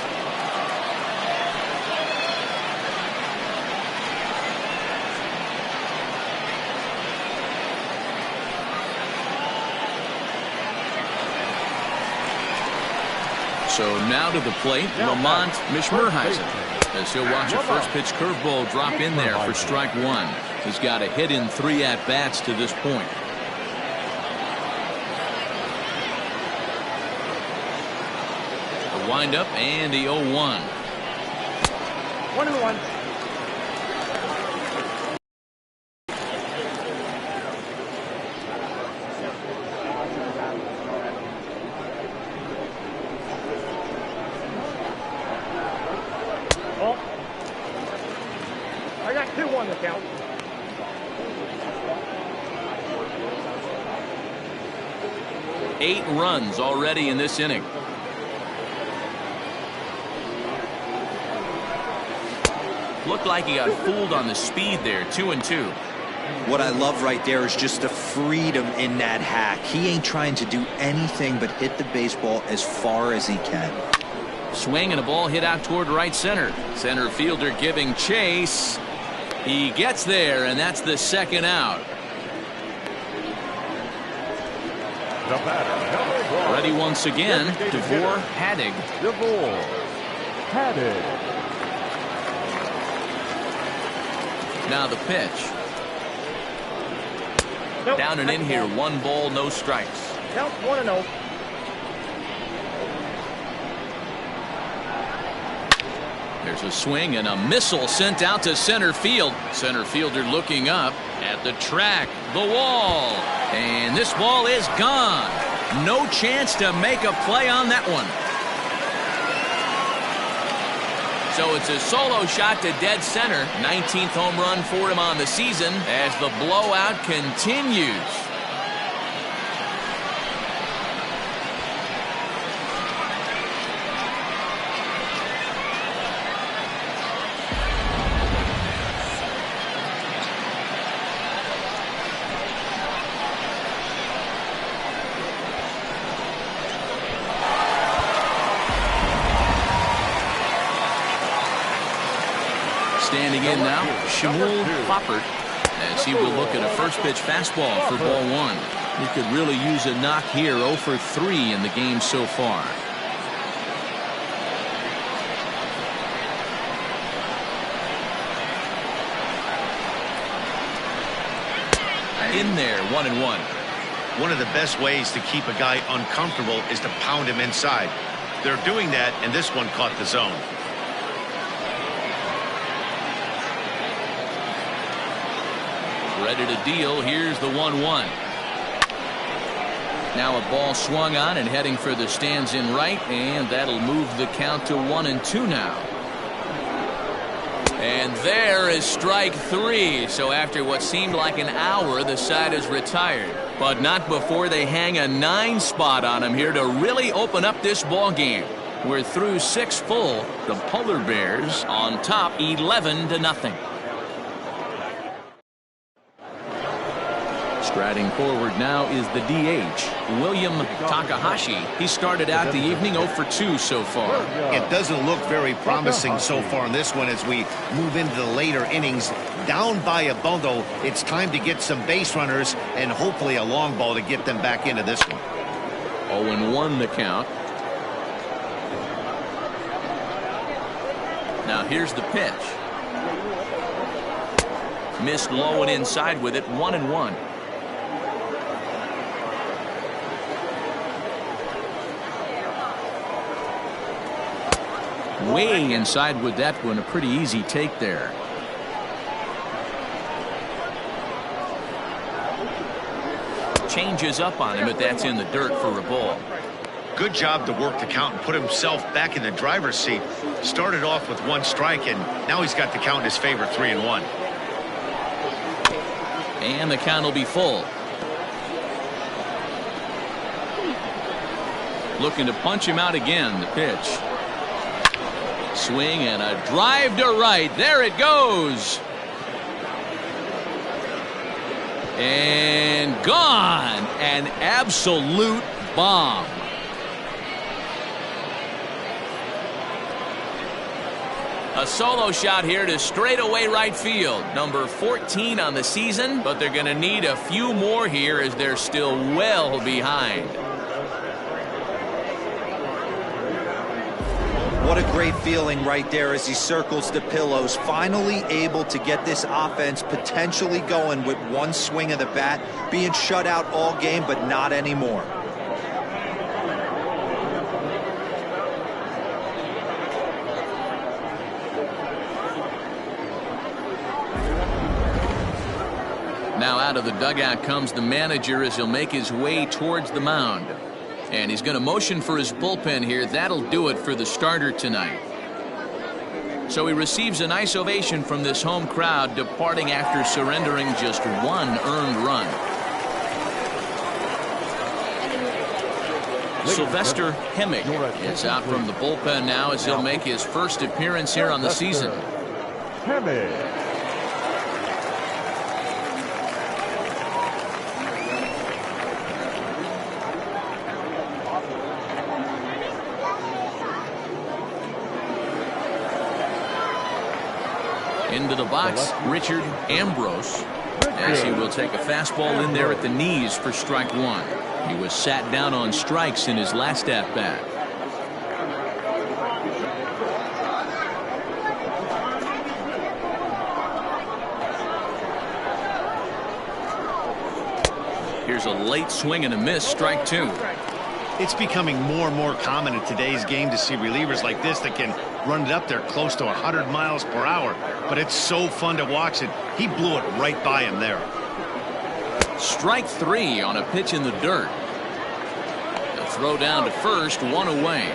So now to the plate, Lamont Mishmerheisen, as he'll watch a first pitch curveball drop in there for strike one. He's got a hit in 3 at-bats to this point. The windup and the 0-1. 1-1. I got 2-1 to count. Eight runs already in this inning. Looked like he got fooled on the speed there. 2-2. What I love right there is just the freedom in that hack. He ain't trying to do anything but hit the baseball as far as he can. Swing and a ball hit out toward right center. Center fielder giving chase. He gets there, and that's the second out. The batter, ready once again, DeVore Haddig. DeVore Haddig. Now the pitch. Nope. Down and in here, 1 ball, no strikes. Count 1-0. There's a swing and a missile sent out to center field. Center fielder looking up at the track, the wall, and this ball is gone. No chance to make a play on that one. So it's a solo shot to dead center. 19th home run for him on the season as the blowout continues. Standing in now, Shmuel Poppert, as he will look at a first pitch fastball for ball 1. He could really use a knock here. 0 for 3 in the game so far. In there, 1-1. One of the best ways to keep a guy uncomfortable is to pound him inside. They're doing that, and this one caught the zone. Ready to deal. Here's the 1-1. Now a ball swung on and heading for the stands in right, and that'll move the count to 1-2 now. And there is strike 3. So after what seemed like an hour, the side is retired. But not before they hang a 9 spot on him here to really open up this ball game. We're through 6 full. The Polar Bears on top 11-0. Striding forward now is the DH, William Takahashi. He started out the evening 0 for 2 so far. It doesn't look very promising so far in this one as we move into the later innings. Down by a bundle, it's time to get some base runners and hopefully a long ball to get them back into this one. 0-1 the count. Now here's the pitch. Missed low and inside with it. 1-1. Way inside with that one. A pretty easy take there. changes up on him, but that's in the dirt for a ball. Good job to work the count and put himself back in the driver's seat. Started off with 1 strike, and now he's got the count in his favor, 3-1. And the count will be full. Looking to punch him out again. The pitch. Swing and a drive to right. There it goes. And gone. An absolute bomb. A solo shot here to straightaway right field. Number 14 on the season, but they're going to need a few more here as they're still well behind. What a great feeling right there as he circles the pillows. Finally able to get this offense potentially going with 1 swing of the bat. Being shut out all game, but not anymore. Now out of the dugout comes the manager as he'll make his way towards the mound. And he's going to motion for his bullpen here. That'll do it for the starter tonight. So he receives a nice ovation from this home crowd, departing after surrendering just 1 earned run. Sylvester Hemmick is out from the bullpen now as he'll make his first appearance here on the season. Hemmick. Into the box, Richard Ambrose, as he will take a fastball in there at the knees for strike 1. He was sat down on strikes in his last at-bat. Here's a late swing and a miss, strike 2. It's becoming more and more common in today's game to see relievers like this that can run it up there close to 100 miles per hour. But it's so fun to watch it. He blew it right by him there. Strike 3 on a pitch in the dirt. The throw down to first, 1 away.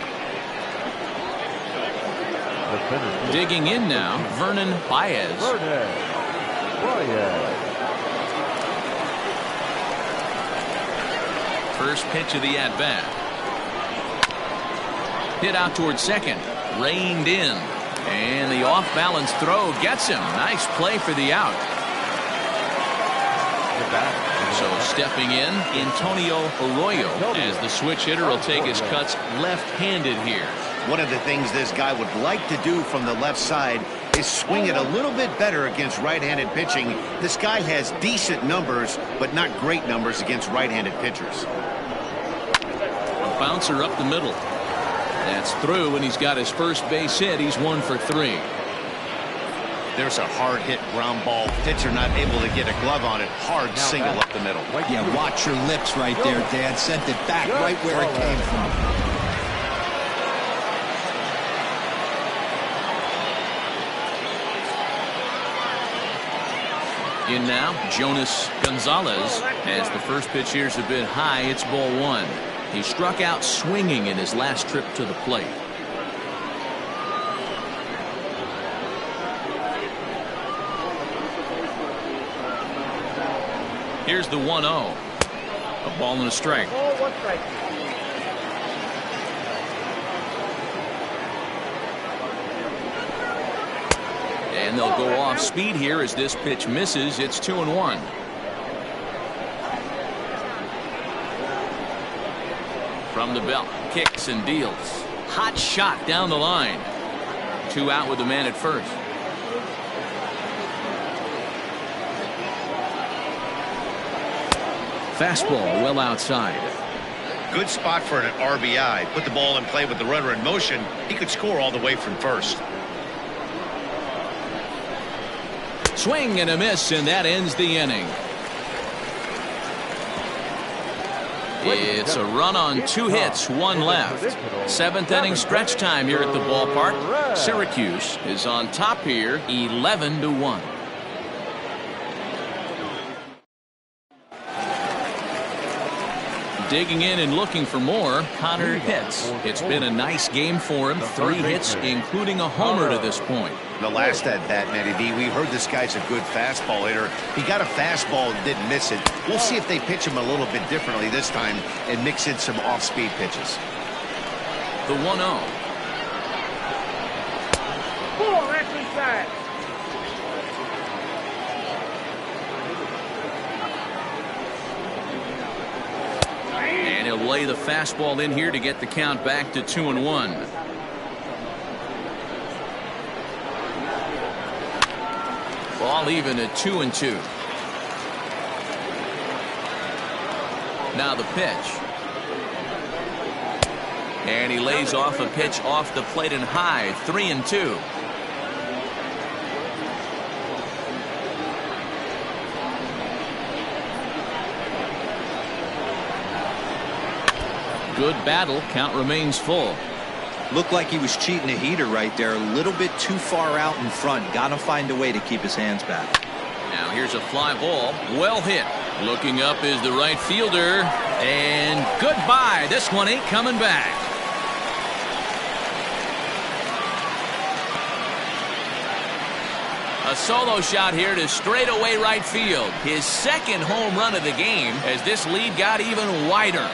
Digging in now, Vernon Baez. First pitch of the at-bat. Hit out towards second. Reined in. And the off-balance throw gets him. Nice play for the out. So stepping in, Antonio Arroyo, as the switch hitter will take his cuts left-handed here. One of the things this guy would like to do from the left side is swing it a little bit better against right-handed pitching. This guy has decent numbers, but not great numbers against right-handed pitchers. A bouncer up the middle. That's through, and he's got his first base hit. He's 1 for 3. There's a hard hit ground ball. Pitcher not able to get a glove on it. Hard single up the middle. Yeah, watch your lips right there, Dad. Sent it back right where it came from. In now, Jonas Gonzalez, as the first pitch here's a bit high. It's ball 1. He struck out swinging in his last trip to the plate. Here's the 1-0. A ball and a strike. And they'll go off speed here as this pitch misses. It's 2-1. From the belt, kicks and deals. Hot shot down the line. 2 out with the man at first. Fastball well outside. Good spot for an RBI. Put the ball in play with the runner in motion. He could score all the way from first. Swing and a miss, and that ends the inning. It's a run on 2 hits, 1 left. 7th inning stretch time here at the ballpark. Syracuse is on top here, 11-1. Digging in and looking for more, Connor Pitts. It's been a nice game for him. 3 hits, including a homer to this point. The last at bat, Matty D, we heard this guy's a good fastball hitter. He got a fastball and didn't miss it. We'll see if they pitch him a little bit differently this time and mix in some off-speed pitches. The 1-0. Ball, that's inside. And he'll lay the fastball in here to get the count back to 2-1. Ball even at 2-2. Now the pitch. And he lays off a pitch off the plate and high. 3-2. Good battle. Count remains full. Looked like he was cheating a heater right there. A little bit too far out in front. Got to find a way to keep his hands back. Now here's a fly ball. Well hit. Looking up is the right fielder. And goodbye. This one ain't coming back. A solo shot here to straightaway right field. His second home run of the game as this lead got even wider.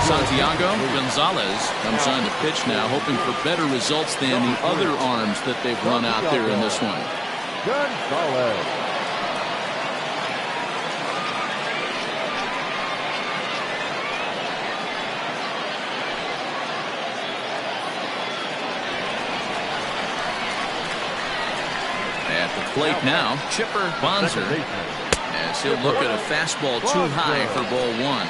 Santiago Gonzalez comes on to pitch now, hoping for better results than the other arms that they've run out there in this one. Gonzalez. At the plate now, Chipper Bonser, as he'll look at a fastball too high for ball 1.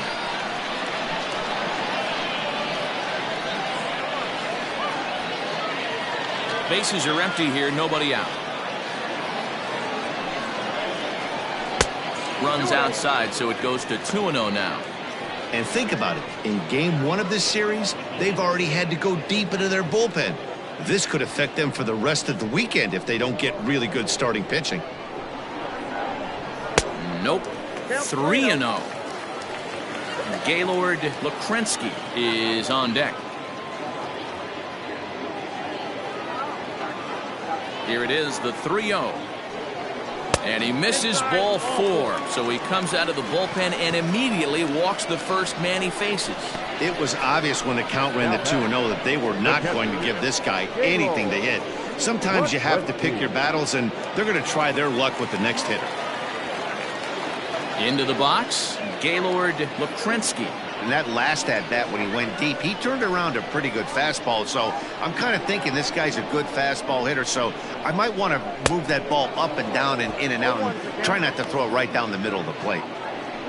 Bases are empty here, nobody out. Runs outside, so it goes to 2-0 now. And think about it. In game 1 of this series, they've already had to go deep into their bullpen. This could affect them for the rest of the weekend if they don't get really good starting pitching. Nope. 3-0. Gaylord Lukrensky is on deck. Here it is, the 3-0. And he misses ball 4. So he comes out of the bullpen and immediately walks the first man he faces. It was obvious when the count ran to 2-0 that they were not going to give this guy anything to hit. Sometimes you have to pick your battles, and they're going to try their luck with the next hitter. Into the box, Gaylord Lukrensky. And that last at bat when he went deep, he turned around a pretty good fastball. So I'm kind of thinking this guy's a good fastball hitter. So I might want to move that ball up and down and in and out and try not to throw it right down the middle of the plate.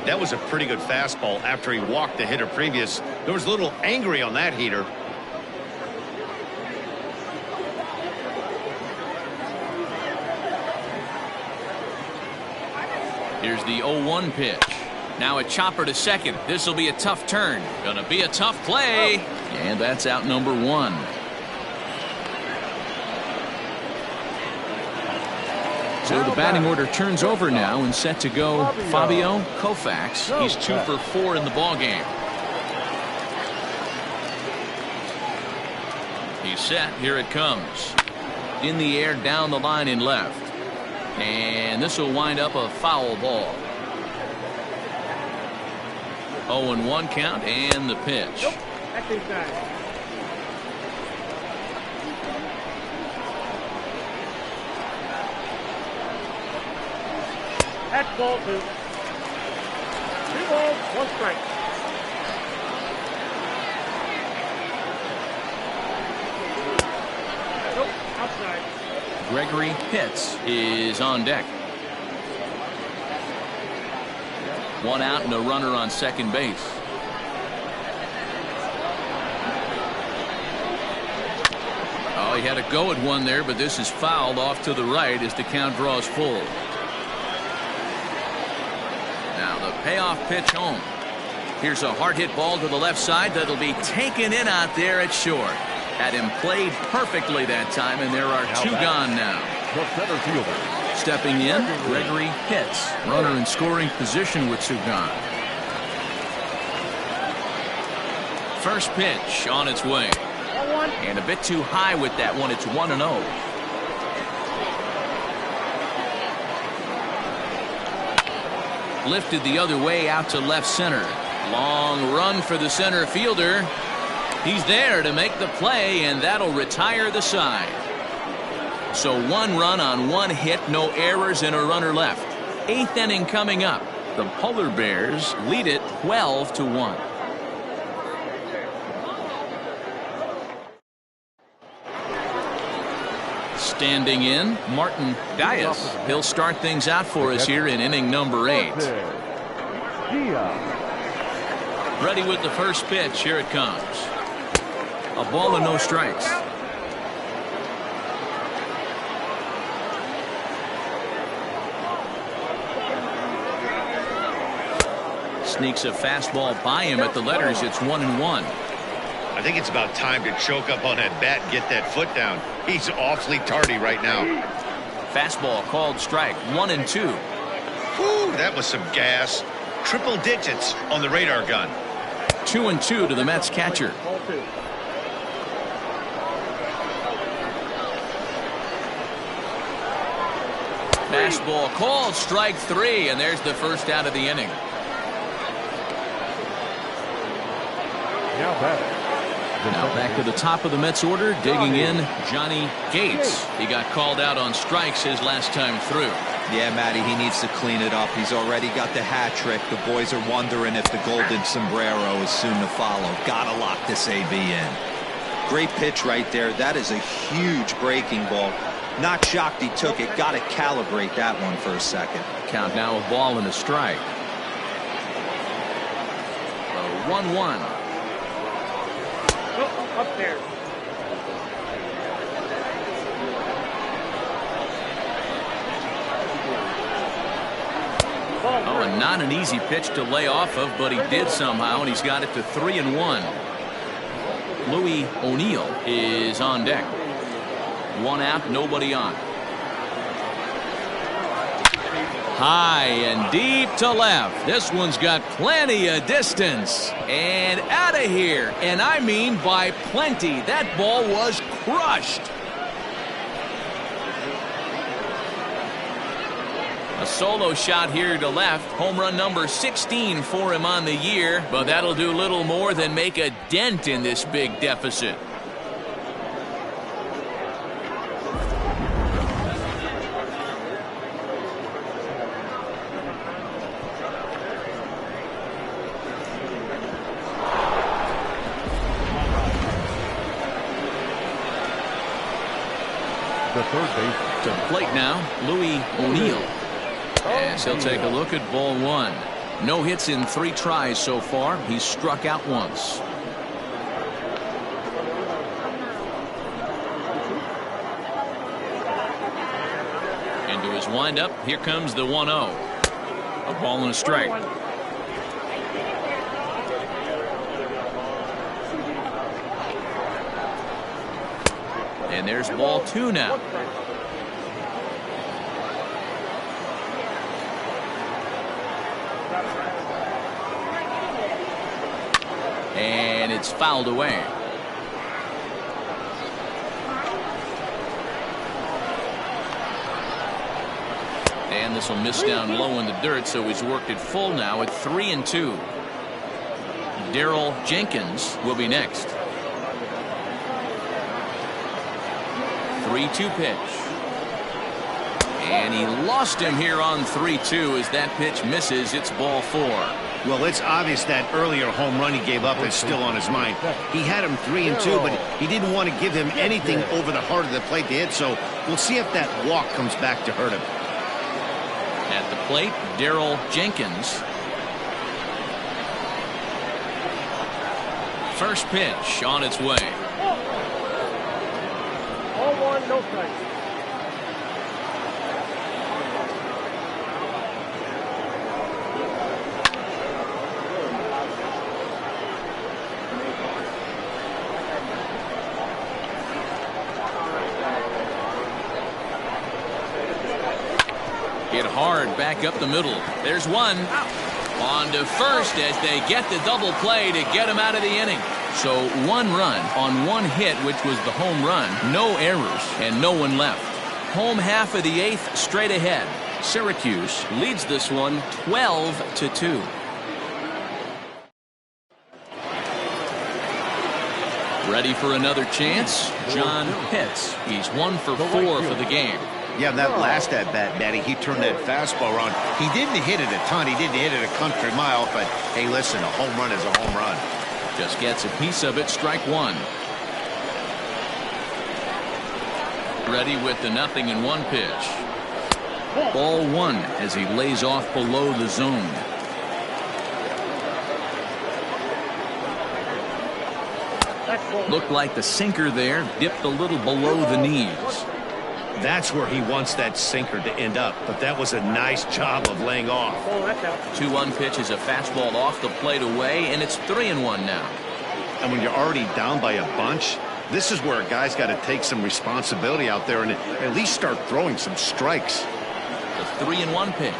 That was a pretty good fastball after he walked the hitter previous. There was a little angry on that heater. Here's the 0-1 pitch. Now a chopper to second. This will be a tough turn. Gonna be a tough play. And that's out number 1. So the batting order turns over now and set to go Fabio Koufax. He's 2 for 4 in the ballgame. He's set. Here it comes. In the air, down the line in left. And this will wind up a foul ball. 0-1 count and the pitch. Nope. That's inside. That's ball 2. 2 balls, 1 strike. Nope, outside. Gregory Pitts is on deck. 1 out and a runner on second base. Oh, Well, he had a go at one there, but this is fouled off to the right as the count draws full. Now the payoff pitch home. Here's a hard hit ball to the left side that'll be taken in out there at short. Had him played perfectly that time, and there are two gone now. The center fielder. Stepping in, Gregory Pitts. Runner in scoring position with two gone. First pitch on its way. And a bit too high with that one. It's 1-0. Lifted the other way out to left center. Long run for the center fielder. He's there to make the play, and that'll retire the side. So one run on one hit, no errors, and a runner left. Eighth inning coming up. The Polar Bears lead it 12-1. Standing in, Martin Dias. He'll start things out for us here in inning number 8. Ready with the first pitch. Here it comes. A ball and no strikes. Sneaks a fastball by him at the letters. It's 1-1. I think it's about time to choke up on that bat and get that foot down. He's awfully tardy right now. Fastball called strike. 1-2. Whew, that was some gas. Triple digits on the radar gun. 2-2 to the Mets catcher. Fastball called strike 3, and there's the first out of the inning. Now back to the top of the Mets order, digging in, Johnny Gates. He got called out on strikes his last time through. Yeah, Matty, he needs to clean it up. He's already got the hat trick. The boys are wondering if the golden sombrero is soon to follow. Gotta lock this AB in. Great pitch right there. That is a huge breaking ball. Not shocked he took it. Gotta calibrate that one for a second. Count now a ball and a strike. 1-1. Up there. Oh, and not an easy pitch to lay off of, but he did somehow, and he's got it to 3-1. Louis O'Neill is on deck. One out, nobody on. High and deep to left. This one's got plenty of distance. And out of here. And I mean by plenty. That ball was crushed. A solo shot here to left. Home run number 16 for him on the year. But that'll do little more than make a dent in this big deficit. The third base. To the plate now, Louis O'Neill. As he'll take a look at ball one. No hits in 3 tries so far. He's struck out once. Into his windup. Here comes the 1-0. A ball and a strike. And there's ball 2 now. And it's fouled away. And this will miss down low in the dirt, so he's worked it full now at 3-2. Darryl Jenkins will be next. 3-2 pitch. And he lost him here on 3-2 as that pitch misses. It's ball 4. Well, it's obvious that earlier home run he gave up is still on his mind. He had him 3-2, but he didn't want to give him anything over the heart of the plate to hit, so we'll see if that walk comes back to hurt him. At the plate, Darryl Jenkins. First pitch on its way. 1, no strike. Hit hard back up the middle. There's one. On to first as they get the double play to get him out of the inning. So 1 run on 1 hit, which was the home run. No errors and no one left. Home half of the 8th straight ahead. Syracuse leads this one 12-2. Ready for another chance? John Pitts. He's 1 for 4 for the game. Yeah, that last at-bat, Matty, he turned that fastball around. He didn't hit it a ton. He didn't hit it a country mile, but hey, listen, a home run is a home run. Just gets a piece of it, strike 1. Ready with the 0-1 pitch. Ball 1 as he lays off below the zone. Looked like the sinker there dipped a little below the knees. That's where he wants that sinker to end up, but that was a nice job of laying off. 2-1 pitch is a fastball off the plate away, and it's 3-1 now. And when you're already down by a bunch, this is where a guy's got to take some responsibility out there and at least start throwing some strikes. The 3-1 pitch.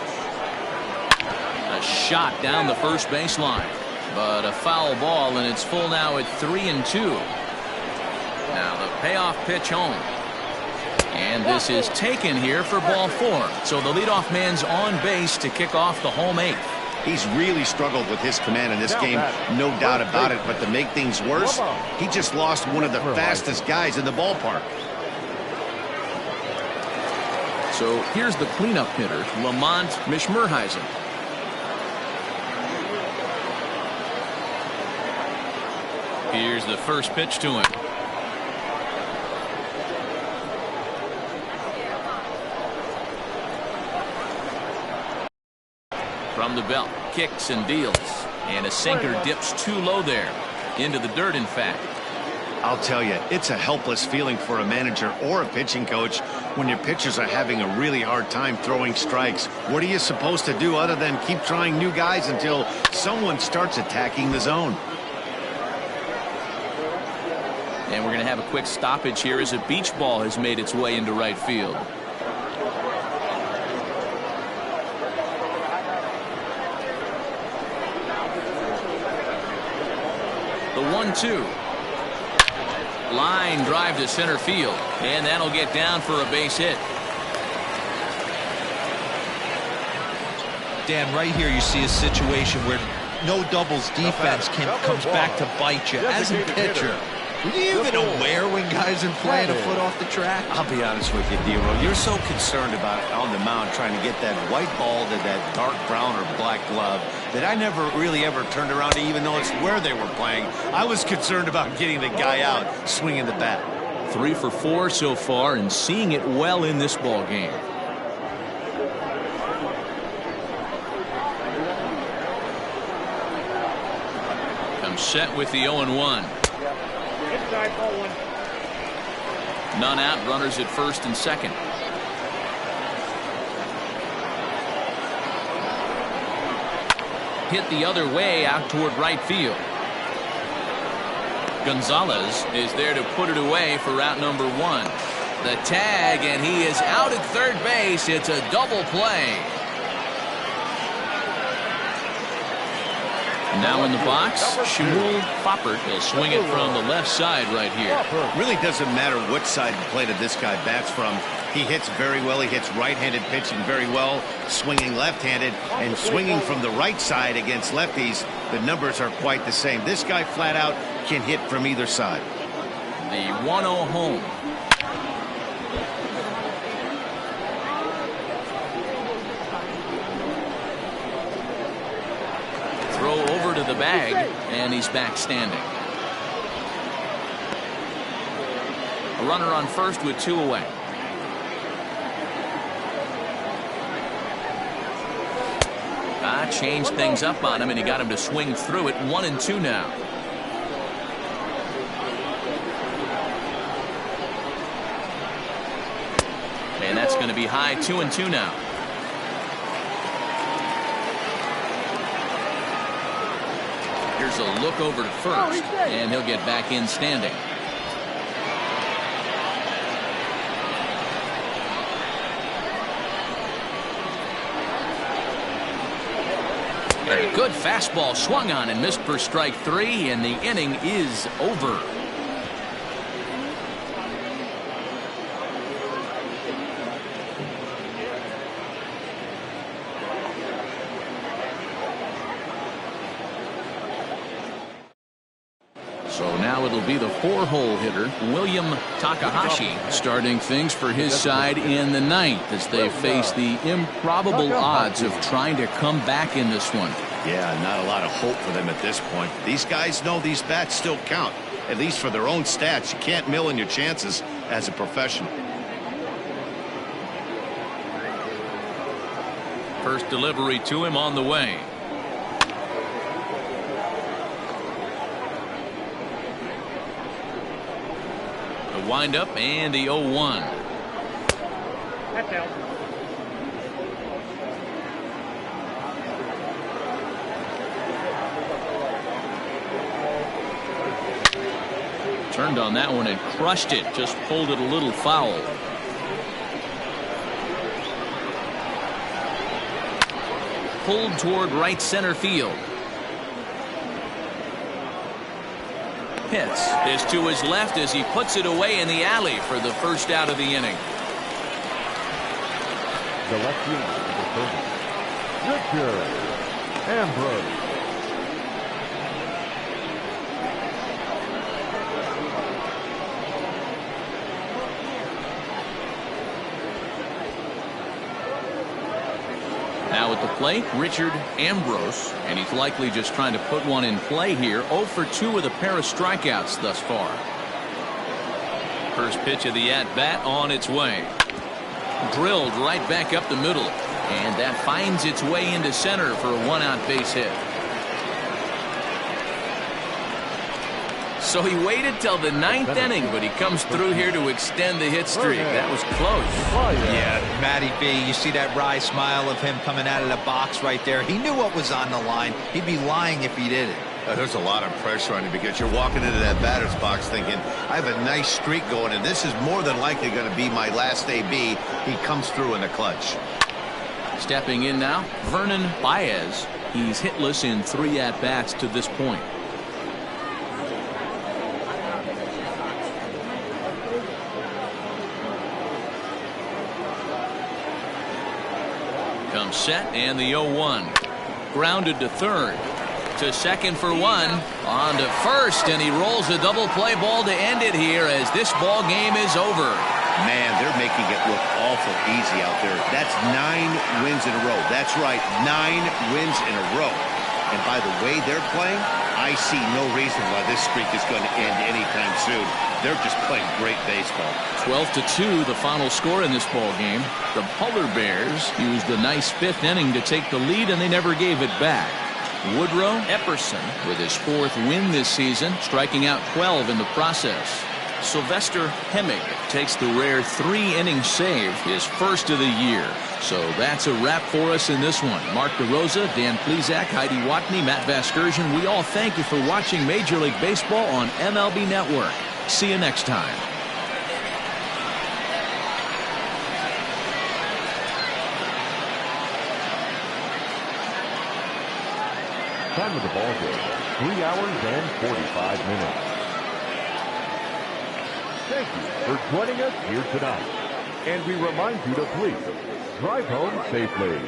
A shot down the first baseline, but a foul ball, and it's full now at 3-2. Now the payoff pitch home. And this is taken here for ball 4. So the leadoff man's on base to kick off the home 8th. He's really struggled with his command in this game, no doubt about it. But to make things worse, he just lost one of the fastest guys in the ballpark. So here's the cleanup hitter, Lamont Mishmerheisen. Here's the first pitch to him. From the belt, kicks and deals, and a sinker dips too low there, into the dirt in fact. I'll tell you, it's a helpless feeling for a manager or a pitching coach when your pitchers are having a really hard time throwing strikes. What are you supposed to do other than keep trying new guys until someone starts attacking the zone? And we're going to have a quick stoppage here as a beach ball has made its way into right field. The 1-2. Line drive to center field, and that'll get down for a base hit. Dan, right here you see a situation where no doubles defense comes back to bite you. As a pitcher, are you even aware when guys are playing a foot off the track? I'll be honest with you, Dero. You're so concerned about on the mound trying to get that white ball to that dark brown or black glove that I never really ever turned around to even notice where they were playing. I was concerned about getting the guy out swinging the bat. 3 for 4 so far and seeing it well in this ball game. Comes set with the 0-1. None out, runners at first and second. Hit the other way out toward right field. Gonzalez is there to put it away for route number 1. The tag, and he is out at third base. It's a double play. Now in the box, Shmuel Foppert will swing it from the left side right here. Really doesn't matter what side of the plate this guy bats from. He hits very well. He hits right-handed pitching very well, swinging left-handed, and swinging from the right side against lefties. The numbers are quite the same. This guy flat out can hit from either side. The 1-0 home. Throw over to the bag, and he's back standing. A runner on first with 2 away. Changed things up on him, and he got him to swing through it. 1-2 now. going to be high 2-2 now. Here's a look over to first, and he'll get back in standing. A good fastball swung on and missed for strike 3, and the inning is over. So now it'll be the 4-hole hitter, William Takahashi, starting things for his side in the 9th as they face the improbable odds of trying to come back in this one. Yeah, not a lot of hope for them at this point. These guys know these bats still count, at least for their own stats. You can't mill in your chances as a professional. First delivery to him on the way. The windup and the 0-1. That's out. Turned on that one and crushed it. Just pulled it a little foul. Pulled toward right center field. Pitts is to his left as he puts it away in the alley for the first out of the inning. The left fielder, Richard Ambrose. Now at the plate, Richard Ambrose, and he's likely just trying to put one in play here. 0 for 2 with a pair of strikeouts thus far. First pitch of the at-bat on its way. Drilled right back up the middle, and that finds its way into center for a 1-out base hit. So he waited till the 9th inning, but he comes through here to extend the hit streak. That was close. Yeah, Matty B, you see that wry smile of him coming out of the box right there. He knew what was on the line. He'd be lying if he did it. There's a lot of pressure on you because you're walking into that batter's box thinking, I have a nice streak going, and this is more than likely going to be my last AB. He comes through in the clutch. Stepping in now, Vernon Baez. He's hitless in 3 at-bats to this point. Comes set and the 0-1. Grounded to third. To second for 1. On to first, and he rolls a double play ball to end it here as this ball game is over. Man, they're making it look awful easy out there. That's 9 wins in a row. That's right, 9 wins in a row. And by the way they're playing, I see no reason why this streak is going to end anytime soon. They're just playing great baseball. 12-2 the final score in this ball game. The Polar Bears used a nice 5th inning to take the lead, and they never gave it back. Woodrow Epperson with his 4th win this season, striking out 12 in the process. Sylvester Hemming takes the rare 3-inning save, his first of the year. So that's a wrap for us in this one. Mark DeRosa, Dan Plesac, Heidi Watney, Matt Vasgersian, we all thank you for watching Major League Baseball on MLB Network. See you next time. Time of the ball game, 3 hours and 45 minutes. Thank you for joining us here tonight. And we remind you to please drive home safely.